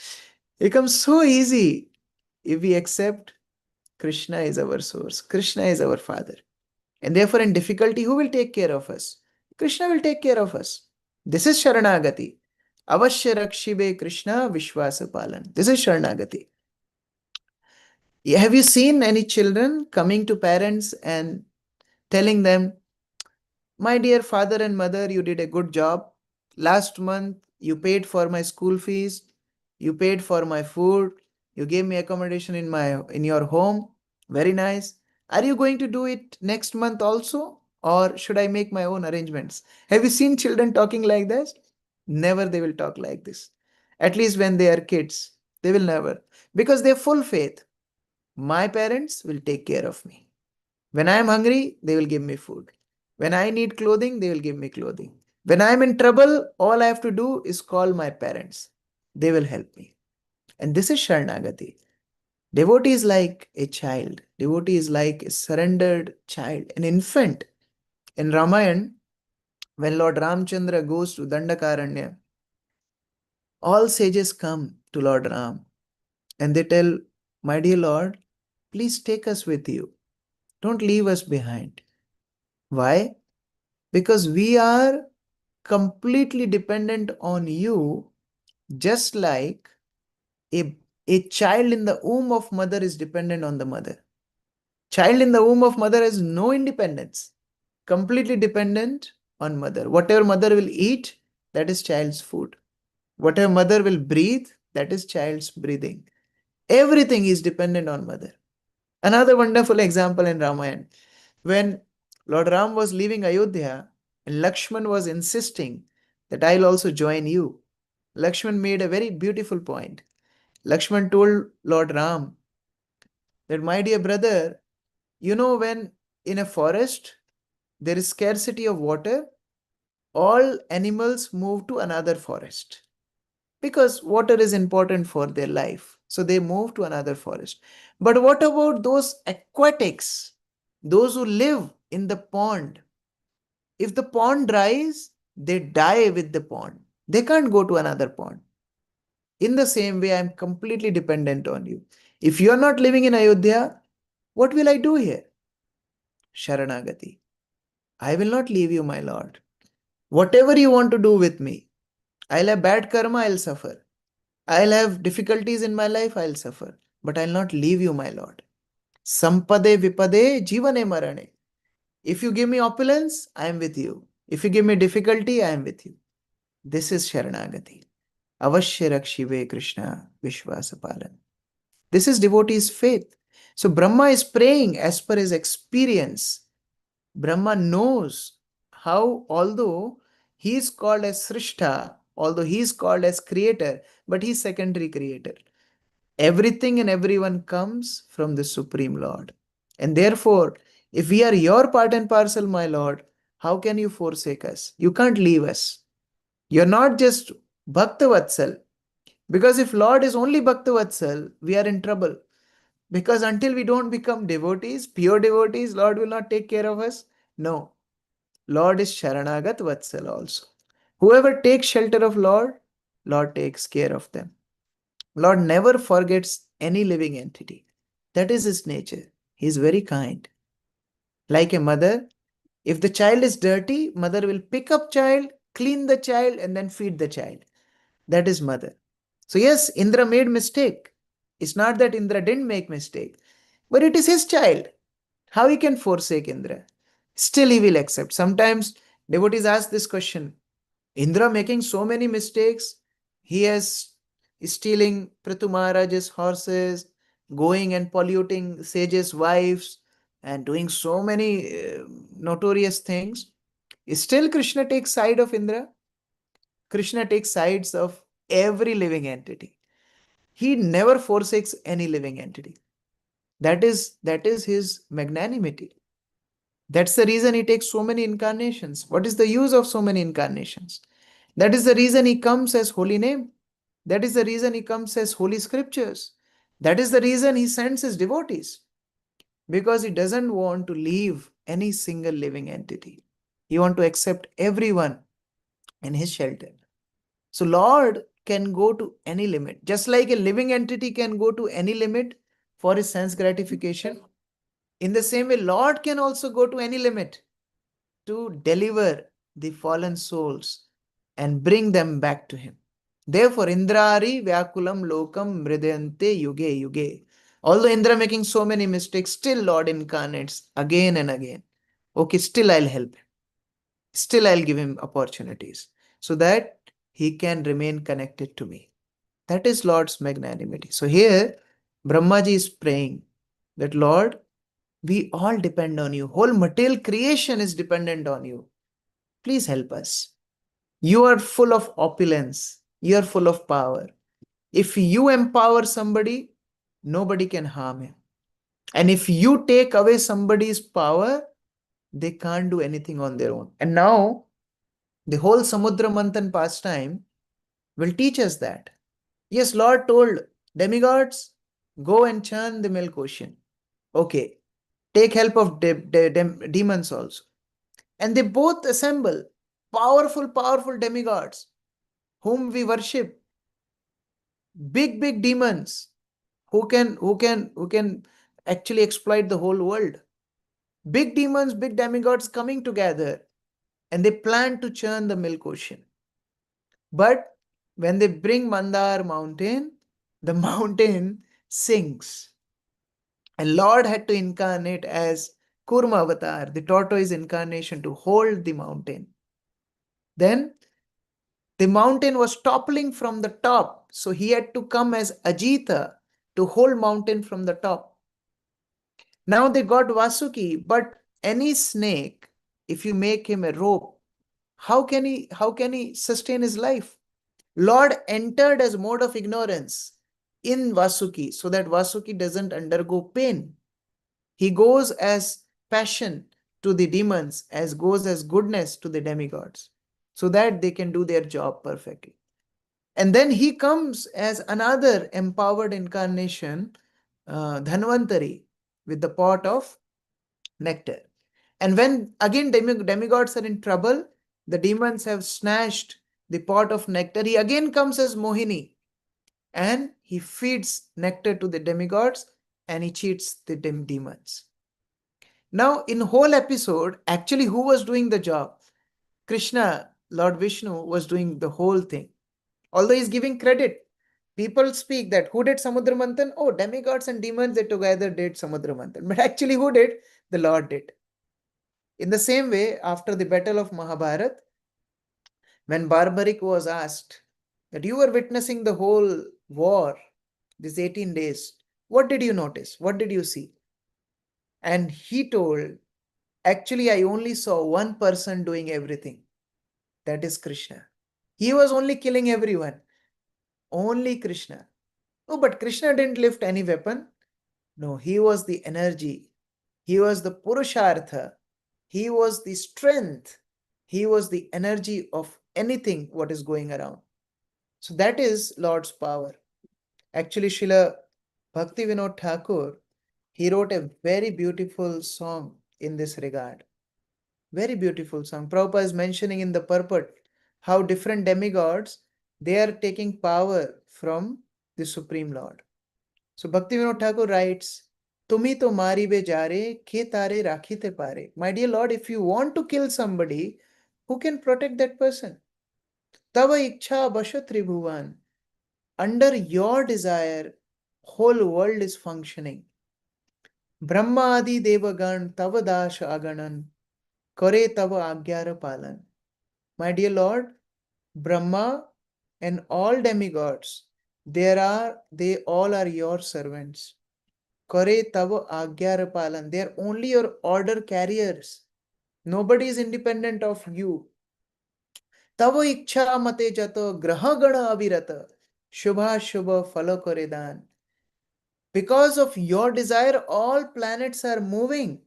becomes so easy if we accept Krishna is our source. Krishna is our father. And therefore, in difficulty, who will take care of us? Krishna will take care of us. This is Sharanagati. Avashya Rakshibe Krishna Vishwasa Palan. This is Sharanagati. Have you seen any children coming to parents and telling them, my dear father and mother, you did a good job. Last month, you paid for my school fees. You paid for my food. You gave me accommodation in your home. Very nice. Are you going to do it next month also? Or should I make my own arrangements? Have you seen children talking like this? Never they will talk like this. At least when they are kids, they will never. Because they have full faith. My parents will take care of me. When I am hungry, they will give me food. When I need clothing, they will give me clothing. When I'm in trouble, all I have to do is call my parents. They will help me. And this is Sharanagati. Devotee is like a child. Devotee is like a surrendered child, an infant. In Ramayana, when Lord Ramchandra goes to Dandakaranya, all sages come to Lord Ram and they tell, my dear Lord, please take us with you. Don't leave us behind. Why? Because we are completely dependent on you, just like a child in the womb of mother is dependent on the mother. Child in the womb of mother has no independence, completely dependent on mother. Whatever mother will eat, that is child's food. Whatever mother will breathe, that is child's breathing. Everything is dependent on mother. Another wonderful example in Ramayana, when Lord Ram was leaving Ayodhya, and Lakshman was insisting that I'll also join you. Lakshman made a very beautiful point. Lakshman told Lord Ram that, my dear brother, when in a forest there is scarcity of water, all animals move to another forest because water is important for their life. So they move to another forest. But what about those aquatics, those who live in the pond? If the pond dries, they die with the pond. They can't go to another pond. In the same way, I'm completely dependent on you. If you're not living in Ayodhya, what will I do here? Sharanagati. I will not leave you, my Lord. Whatever you want to do with me, I'll have bad karma, I'll suffer. I'll have difficulties in my life, I'll suffer. But I'll not leave you, my Lord. Sampade vipade jivane marane. If you give me opulence, I am with you. If you give me difficulty, I am with you. This is Sharanagati. Avashya rakshive Krishna Vishwasapalan. This is devotee's faith. So Brahma is praying as per his experience. Brahma knows how, although he is called as Srishta, although he is called as creator, but he is secondary creator. Everything and everyone comes from the Supreme Lord. And therefore, if we are your part and parcel, my Lord, how can you forsake us? You can't leave us. You're not just Bhaktavatsal. Because if Lord is only Bhaktavatsal, we are in trouble. Because until we don't become devotees, pure devotees, Lord will not take care of us. No. Lord is Sharanagat Vatsal also. Whoever takes shelter of Lord, Lord takes care of them. Lord never forgets any living entity. That is his nature. He is very kind. Like a mother, if the child is dirty, mother will pick up child, clean the child, and then feed the child. That is mother. So yes, Indra made mistake. It's not that Indra didn't make mistake, but it is his child. How he can forsake Indra? Still he will accept. Sometimes devotees ask this question, Indra making so many mistakes, he is stealing Prithu Maharaj's horses, going and polluting sages' wives, and doing so many notorious things. Still Krishna takes side of Indra. Krishna takes sides of every living entity. He never forsakes any living entity. That is his magnanimity. That's the reason he takes so many incarnations. What is the use of so many incarnations? That is the reason he comes as holy name. That is the reason he comes as holy scriptures. That is the reason he sends his devotees. Because he doesn't want to leave any single living entity. He wants to accept everyone in his shelter. So Lord can go to any limit. Just like a living entity can go to any limit for his sense gratification. In the same way, Lord can also go to any limit to deliver the fallen souls and bring them back to him. Therefore, Indrari Vyakulam Lokam Mridayante Yuge Yuge. Although Indra making so many mistakes, still Lord incarnates again and again. Okay, still I'll help him. Still I'll give him opportunities so that he can remain connected to me. That is Lord's magnanimity. So here, Brahmaji is praying that Lord, we all depend on you. Whole material creation is dependent on you. Please help us. You are full of opulence. You are full of power. If you empower somebody, nobody can harm him. And if you take away somebody's power, they can't do anything on their own. And now, The whole Samudra Manthan pastime will teach us that. Yes, Lord told demigods, go and churn the milk ocean. Okay, take help of demons also. And they both assemble powerful, powerful demigods whom we worship, big demons who can actually exploit the whole world. Big demons, big demigods coming together, and they plan to churn the milk ocean. But when they bring Mandar mountain, the mountain sinks. And Lord had to incarnate as Kurma avatar, the tortoise incarnation, to hold the mountain. Then the mountain was toppling from the top, so he had to come as Ajita to hold mountain from the top. Now they got Vasuki, but any snake, if you make him a rope, how can he sustain his life? Lord entered as mode of ignorance in Vasuki so that Vasuki doesn't undergo pain. He goes as passion to the demons, as goes as goodness to the demigods, so that they can do their job perfectly. And then he comes as another empowered incarnation, Dhanvantari, with the pot of nectar. And when again demigods are in trouble, the demons have snatched the pot of nectar, he again comes as Mohini and he feeds nectar to the demigods and he cheats the demons. Now, in whole episode, actually, who was doing the job? Krishna, Lord Vishnu, was doing the whole thing. Although he's giving credit, people speak that who did Samudra Manthan? Oh, demigods and demons, they together did Samudra Manthan. But actually, who did? The Lord did. In the same way, after the battle of Mahabharat, when Barbaric was asked that you were witnessing the whole war, these 18 days, what did you notice? What did you see? And he told, actually, I only saw one person doing everything. That is Krishna. He was only killing everyone. Only Krishna. Oh, but Krishna didn't lift any weapon. No, he was the energy. He was the Purushartha. He was the strength. He was the energy of anything what is going around. So that is Lord's power. Actually, Srila Bhakti Vinod Thakur, he wrote a very beautiful song in this regard. Very beautiful song. Prabhupada is mentioning in the purport how different demigods, they are taking power from the Supreme Lord. So Bhakti Vinod Thakur writes, Tumi to mari be jare, ke tare rakhite pare. My dear Lord, if you want to kill somebody, who can protect that person? Tava ichha basha tribhuvan. Under your desire, whole world is functioning. Brahma adi devagan tava dash aganan. Kare tava agyara palan. My dear Lord, Brahma and all demigods, they all are your servants. Kare tava agyara palan. They are only your order carriers. Nobody is independent of you. Tava ichha mate jato graha gana avirata. Shubha shubha falo kare dan. Because of your desire, all planets are moving.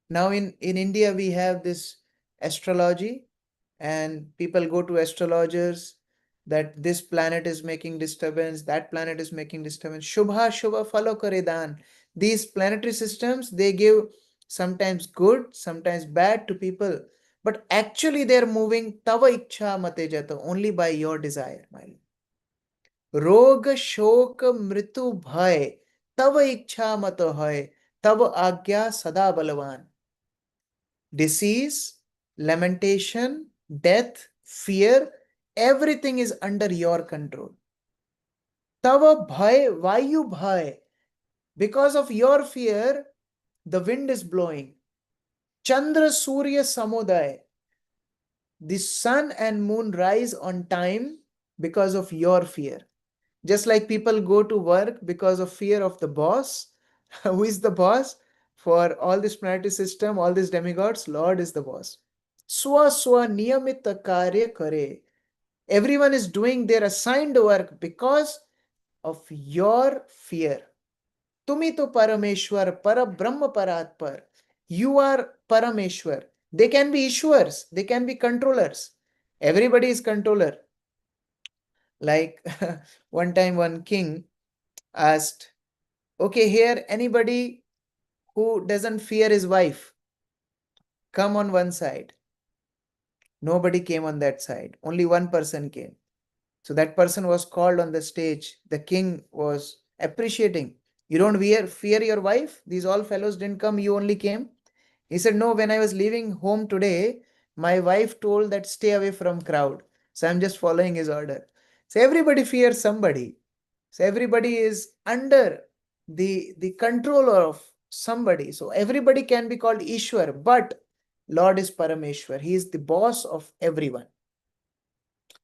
Now in India, we have this astrology, and people go to astrologers that this planet is making disturbance, that planet is making disturbance. Shubha Shubha Falo Kare Dan. These planetary systems, they give sometimes good, sometimes bad to people. But actually they are moving Tava Ichha Mate Jata, only by your desire, my lord. रोग शोक मृत्यु भय तव इच्छा मत है तव आज्ञा सदा बलवान. Disease, lamentation, death, fear, everything is under your control. Tava bhai, why you bhai? Because of your fear, the wind is blowing. Chandra Surya Samoday, the sun and moon rise on time because of your fear. Just like people go to work because of fear of the boss. Who is the boss? For all this planetary system, all these demigods, Lord is the boss. Swa swa niyamita karya kare. Everyone is doing their assigned work because of your fear. Tumi to Parameshwar, Para Brahma Paratpar. You are Parameshwar. They can be Ishwars, they can be controllers. Everybody is controller. Like one time one king asked, okay, here anybody who doesn't fear his wife, come on one side. Nobody came on that side. Only one person came. So that person was called on the stage. The king was appreciating. You don't fear your wife? These all fellows didn't come, you only came? He said, no, when I was leaving home today, my wife told that stay away from crowd. So I'm just following his order. So everybody fears somebody. So everybody is under the control of somebody. So everybody can be called Ishwar, but Lord is Parameshwar. He is the boss of everyone.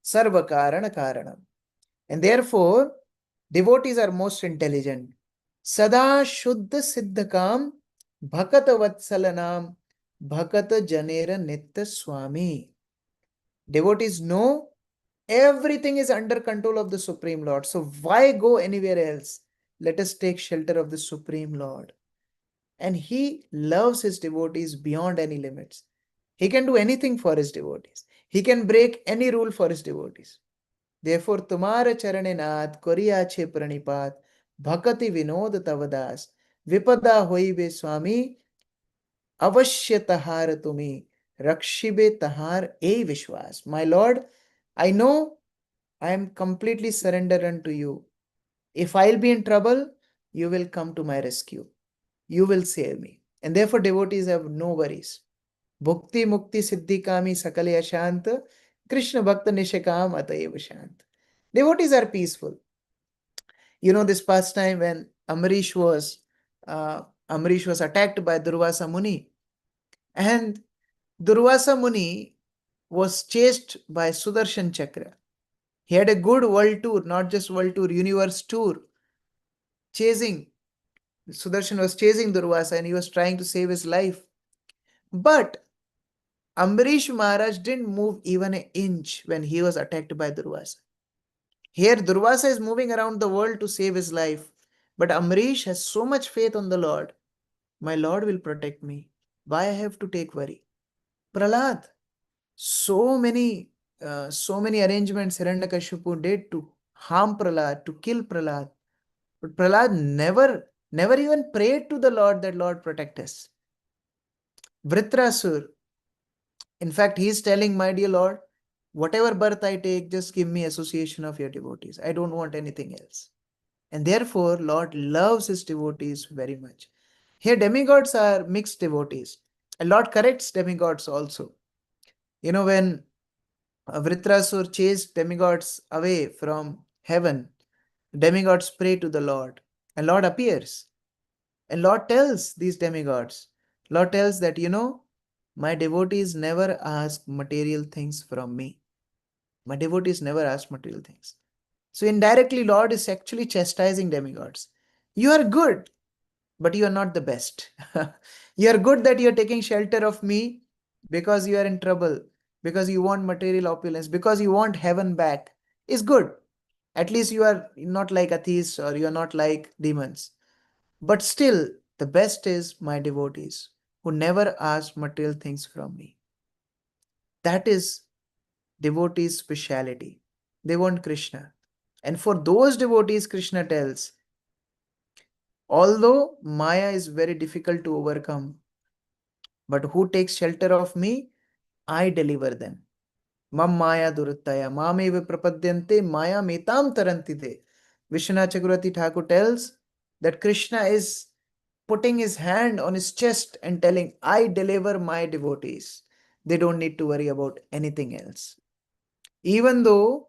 Sarva Karana Karanam. And therefore, devotees are most intelligent. Sada Shuddha Siddhakam Bhakata Vatsalanam Bhakata Janera Nitya Swami. Devotees know everything is under control of the Supreme Lord. So why go anywhere else? Let us take shelter of the Supreme Lord. And He loves His devotees beyond any limits. He can do anything for His devotees. He can break any rule for His devotees. Therefore, तुम्हारे चरणे नाथ Korea छे प्रणिपात भक्ति विनोद तवदास विपदा होइबे स्वामी अवश्य तहार तुम्ही रक्षिबे तहार ए विश्वास. My Lord, I know I am completely surrendered unto you. If I'll be in trouble, you will come to my rescue. You will save me. And therefore, devotees have no worries. Bhukti Mukti Siddhi Kami Sakale Ashant Krishna Bhakta Nishakam Ataiva Shant. Devotees are peaceful. You know this past time when Amrish was attacked by Durvasa Muni, and Durvasa Muni was chased by Sudarshan Chakra. He had a good world tour, not just world tour, universe tour, chasing. Sudarshan was chasing Durvasa and he was trying to save his life. But Amrish Maharaj didn't move even an inch when he was attacked by Durvasa. Here, Durvasa is moving around the world to save his life. But Amrish has so much faith on the Lord. My Lord will protect me. Why I have to take worry? Prahlad, so many arrangements Hiranyakashipu did to harm Prahlad, to kill Prahlad. But Prahlad never even prayed to the Lord that Lord protect us. Vritrasur, in fact, he is telling, my dear Lord, whatever birth I take, just give me association of your devotees. I don't want anything else. And therefore, Lord loves his devotees very much. Here, demigods are mixed devotees. And Lord corrects demigods also. You know, when Vritrasur chased demigods away from heaven, demigods pray to the Lord. And Lord appears. And Lord tells these demigods, Lord tells that, my devotees never ask material things from me. My devotees never ask material things. So indirectly, Lord is actually chastising demigods. You are good, but you are not the best. You are good that you are taking shelter of me because you are in trouble, because you want material opulence, because you want heaven back. Is good. At least you are not like atheists or you are not like demons. But still, the best is my devotees who never ask material things from me. That is devotees' speciality. They want Krishna. And for those devotees, Krishna tells, although Maya is very difficult to overcome, but who takes shelter of me, I deliver them. Mam Maya Duruttaya, Mameva Prapadyante, Maya Metam Tarantite. Vishwanath Chakravarti Thakur tells that Krishna is putting his hand on his chest and telling, I deliver my devotees. They don't need to worry about anything else. Even though,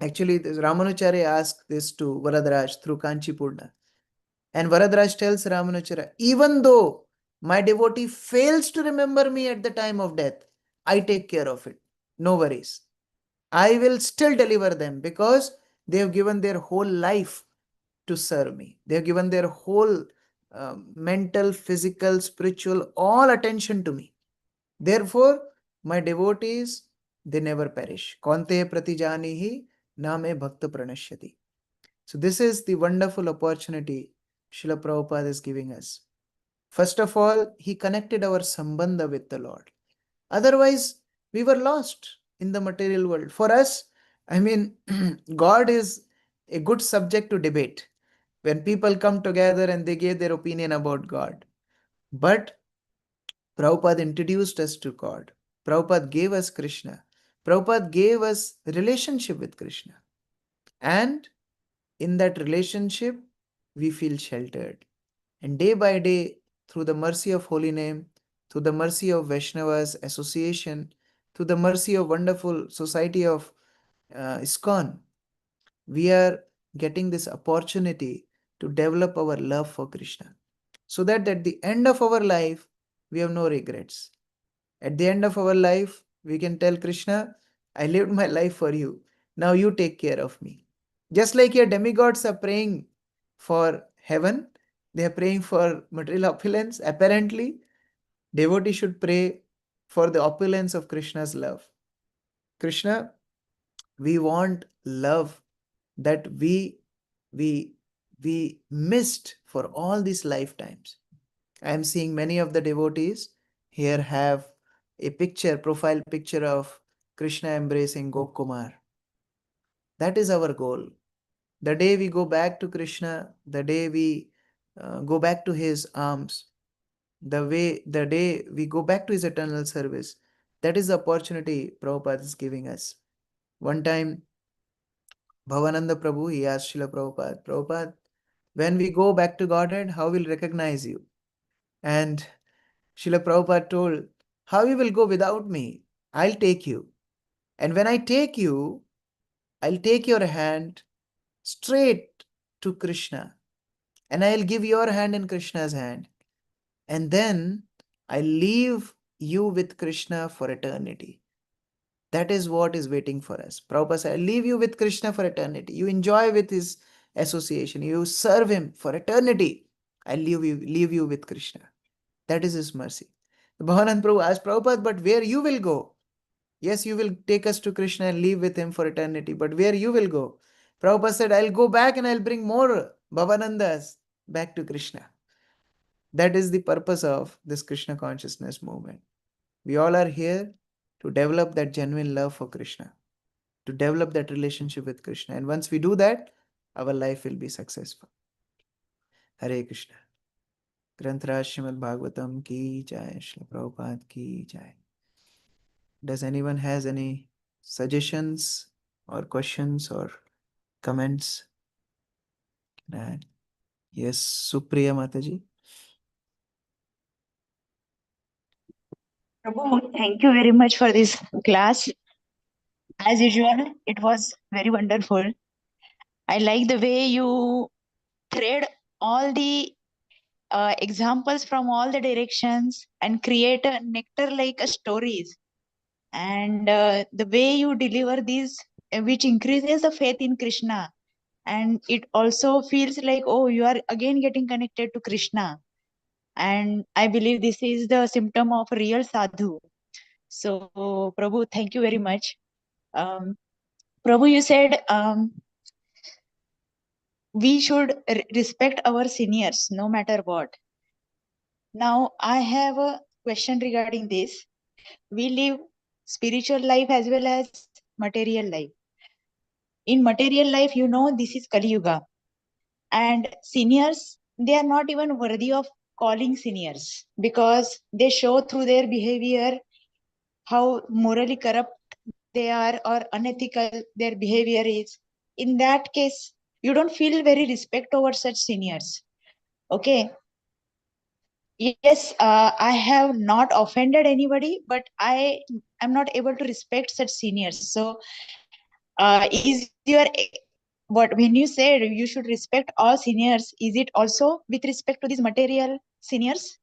actually, Ramanujacharya asked this to Varadaraj through Kanchipurna. And Varadaraj tells Ramanujacharya, even though my devotee fails to remember me at the time of death, I take care of it. No worries. I will still deliver them because they have given their whole life to serve me. They have given their whole mental, physical, spiritual, all attention to me. Therefore, my devotees, they never perish. Kante pratijanihi name bhakta pranashyati. So this is the wonderful opportunity Srila Prabhupada is giving us. First of all, he connected our sambandha with the Lord. Otherwise, we were lost in the material world. For us, I mean, God is a good subject to debate when people come together and they give their opinion about God. But Prabhupada introduced us to God. Prabhupada gave us Krishna. Prabhupada gave us relationship with Krishna. And in that relationship, we feel sheltered. And day by day, through the mercy of Holy Name, through the mercy of Vaishnavas association, through the mercy of wonderful society of ISKCON, we are getting this opportunity to develop our love for Krishna. So that at the end of our life, we have no regrets. At the end of our life, we can tell Krishna, I lived my life for you. Now you take care of me. Just like your demigods are praying for heaven, they are praying for material opulence. Apparently, devotee should pray for the opulence of Krishna's love. Krishna, we want love that we missed for all these lifetimes. I am seeing many of the devotees here have a picture, profile picture of Krishna embracing Gokumar. That is our goal. The day we go back to Krishna, the day we go back to his arms, the day we go back to his eternal service, that is the opportunity Prabhupada is giving us. One time, Bhavananda Prabhu, he asked Srila Prabhupada, Prabhupada, when we go back to Godhead, how will recognize you? And Srila Prabhupada told, how you will go without me? I'll take you. And when I take you, I'll take your hand straight to Krishna. And I'll give your hand in Krishna's hand. And then I'll leave you with Krishna for eternity. That is what is waiting for us. Prabhupada said, I'll leave you with Krishna for eternity. You enjoy with his association. You serve him for eternity. I'll leave you with Krishna. That is his mercy. Bhavanand Prabhu asked Prabhupada, but where you will go? Yes, you will take us to Krishna and live with him for eternity, but where you will go? Prabhupada said, I'll go back and I'll bring more Bhavanandas back to Krishna. That is the purpose of this Krishna consciousness movement. We all are here to develop that genuine love for Krishna, to develop that relationship with Krishna. And once we do that, our life will be successful. Hare Krishna. Granthra Srimad Bhagavatam ki jai, Srila Prabhupada ki jai. Does anyone has any suggestions or questions or comments? Yes, Supriya Mataji. Prabhu, thank you very much for this class. As usual, it was very wonderful. I like the way you thread all the examples from all the directions and create a nectar-like stories. And the way you deliver these, which increases the faith in Krishna. And it also feels like, oh, you are again getting connected to Krishna. And I believe this is the symptom of real sadhu. So, Prabhu, thank you very much. Prabhu, you said we should respect our seniors no matter what. Now, I have a question regarding this. We live spiritual life as well as material life. In material life, you know, this is Kali Yuga. And seniors, they are not even worthy of calling seniors because they show through their behavior how morally corrupt they are or unethical their behavior is. In that case, you don't feel very respect towards such seniors. Okay. Yes, I have not offended anybody, but I am not able to respect such seniors. So, is your what when you said you should respect all seniors, is it also with respect to these material seniors?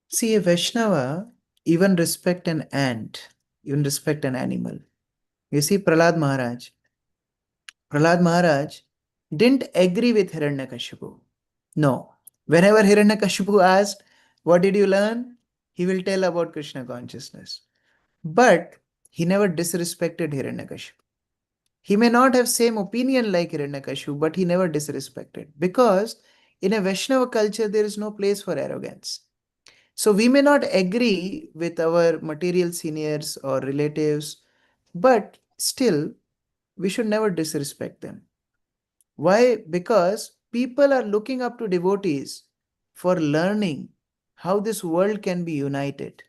See, a Vaishnava even respect an ant, even respect an animal. You see, Prahlad Maharaj didn't agree with Hiranyakashipu. No. Whenever Hiranyakashipu asked, what did you learn? He will tell about Krishna consciousness. But he never disrespected Hiranyakashipu. He may not have same opinion like Hiranyakashipu, but he never disrespected. Because in a Vaishnava culture, there is no place for arrogance. So we may not agree with our material seniors or relatives, but still we should never disrespect them. Why? Because people are looking up to devotees for learning how this world can be united.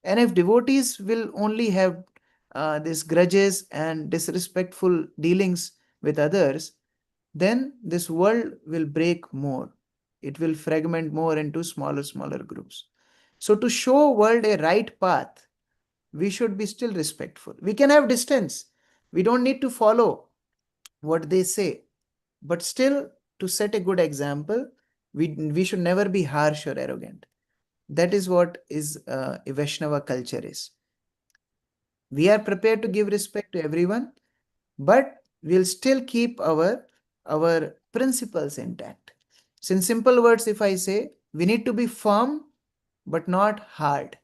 And if devotees will only have these grudges and disrespectful dealings with others, then this world will break more. It will fragment more into smaller groups. So to show world a right path, we should be still respectful. We can have distance. We don't need to follow what they say, but still to set a good example, we should never be harsh or arrogant. That is what is a Vaishnava culture is. We are prepared to give respect to everyone, but we'll still keep our principles intact. So in simple words, if I say, we need to be firm but not hard.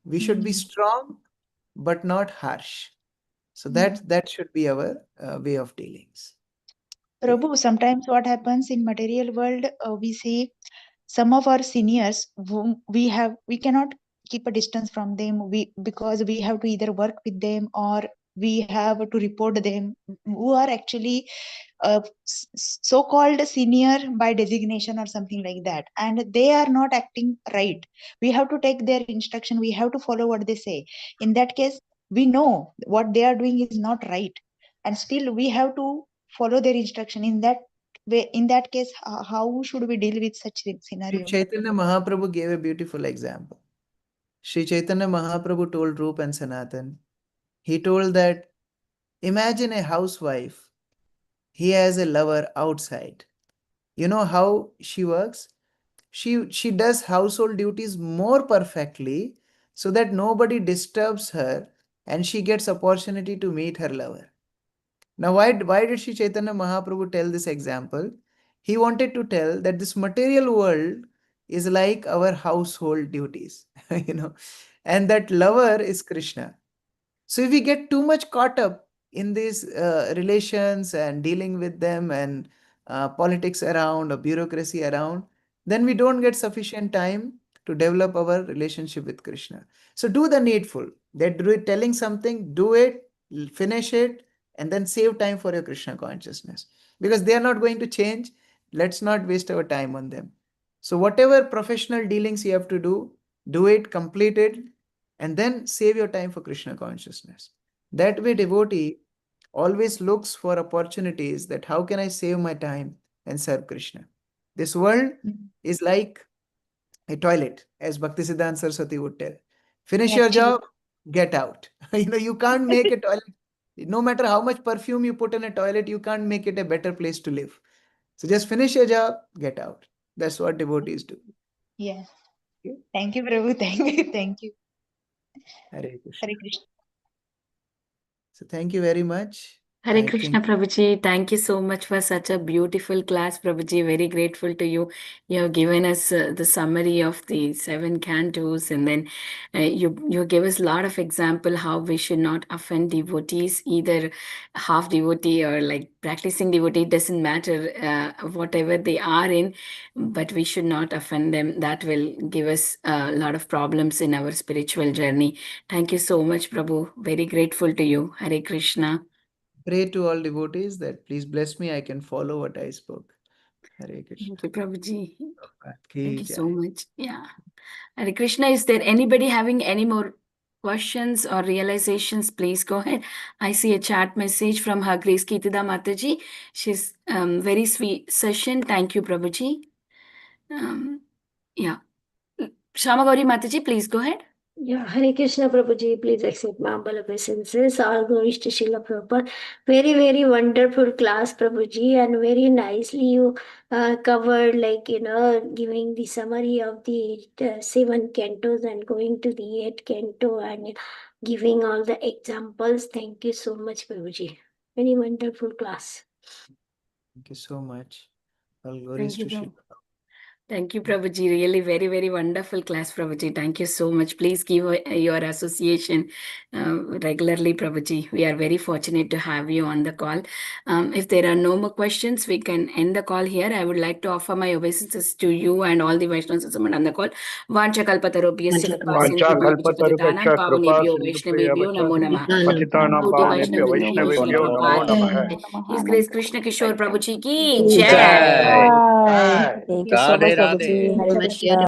We should be strong but not harsh. So that should be our way of dealings. Okay. Prabhu, sometimes what happens in material world, we see some of our seniors whom we cannot keep a distance from them, because we have to either work with them or we have to report them, who are actually so-called senior by designation or something like that, and they are not acting right. We have to take their instruction, we have to follow what they say. In that case, we know what they are doing is not right, and still we have to follow their instruction. In that way, in that case, how should we deal with such Sri scenario? Chaitanya Mahaprabhu gave a beautiful example. Sri Chaitanya Mahaprabhu told Rup and Sanatan, he told that imagine a housewife, he has a lover outside. You know how she works? She does household duties more perfectly so that nobody disturbs her and she gets opportunity to meet her lover. Now, why did Sri Chaitanya Mahaprabhu tell this example? He wanted to tell that this material world is like our household duties, and that lover is Krishna. So if we get too much caught up in these relations and dealing with them and politics around or bureaucracy around, then we don't get sufficient time to develop our relationship with Krishna. So do the needful. They're telling something, do it, finish it, and then save time for your Krishna consciousness. Because they are not going to change. Let's not waste our time on them. So whatever professional dealings you have to do it, complete it, and then save your time for Krishna consciousness. That way, devotee always looks for opportunities that how can I save my time and serve Krishna. This world is like a toilet, as Bhaktisiddhanta Saraswati would tell. Finish your Actually, job, get out. You can't make a toilet. No matter how much perfume you put in a toilet, you can't make it a better place to live. So just finish your job, get out. That's what devotees do. yeah. Okay? Thank you, Prabhu. Thank you. Hare Krishna. Hare Krishna. So thank you very much. Hare I Krishna, think Prabhuji. Thank you so much for such a beautiful class, Prabhuji. Very grateful to you. You have given us the summary of the 7 cantos, and then you gave us a lot of example how we should not offend devotees, either half devotee or like practicing devotee. It doesn't matter whatever they are in, but we should not offend them. That will give us a lot of problems in our spiritual journey. Thank you so much, Prabhu. Very grateful to you. Hare Krishna. pray to all devotees that please bless me, I can follow what I spoke. Hare Krishna. Thank you, Prabhuji. Prabhupada ki Thank you so jai. much. Yeah. Hare Krishna, is there anybody having any more questions or realizations? Please go ahead. I see a chat message from Her Grace Kitida Mataji. She's very sweet session. Thank you, Prabhuji. Yeah. Shamagauri Mataji, please go ahead. Yeah, Hare Krishna Prabhuji, please accept my humble obeisances. All glories to Srila Prabhupada. Very, very wonderful class, Prabhuji, and very nicely you covered, giving the summary of the 7 cantos and going to the 8th canto and giving all the examples. Thank you so much, Prabhuji. Very wonderful class. Thank you so much. All glories Thank you, to Shri. Prabhu. Thank you, Prabhuji. Really very, very wonderful class, Prabhuji. Thank you so much. Please give your association regularly, Prabhuji. We are very fortunate to have you on the call. If there are no more questions, we can end the call here. I would like to offer my obeisances to you and all the Vaishnavas on the call. Vanchakalpatarubhyasya kripa sindhubhyo वाञ्छाकल्पतरुभ्यश्च कृपा pavanebhyo सिन्धुभ्य Vaishnavebhyo namo namah. पतितानां Gaudiya पावनेभ्यो Vaishnavebhyo वैष्णवेभ्यो Srila नमो Prabhupada नमः ki jai. His Grace Krishna Kishore Prabhuji ki Jai. jai. जय Bye. Thank you so Radhe much, Radhe Prabhuji. Hare Namaste. Krishna.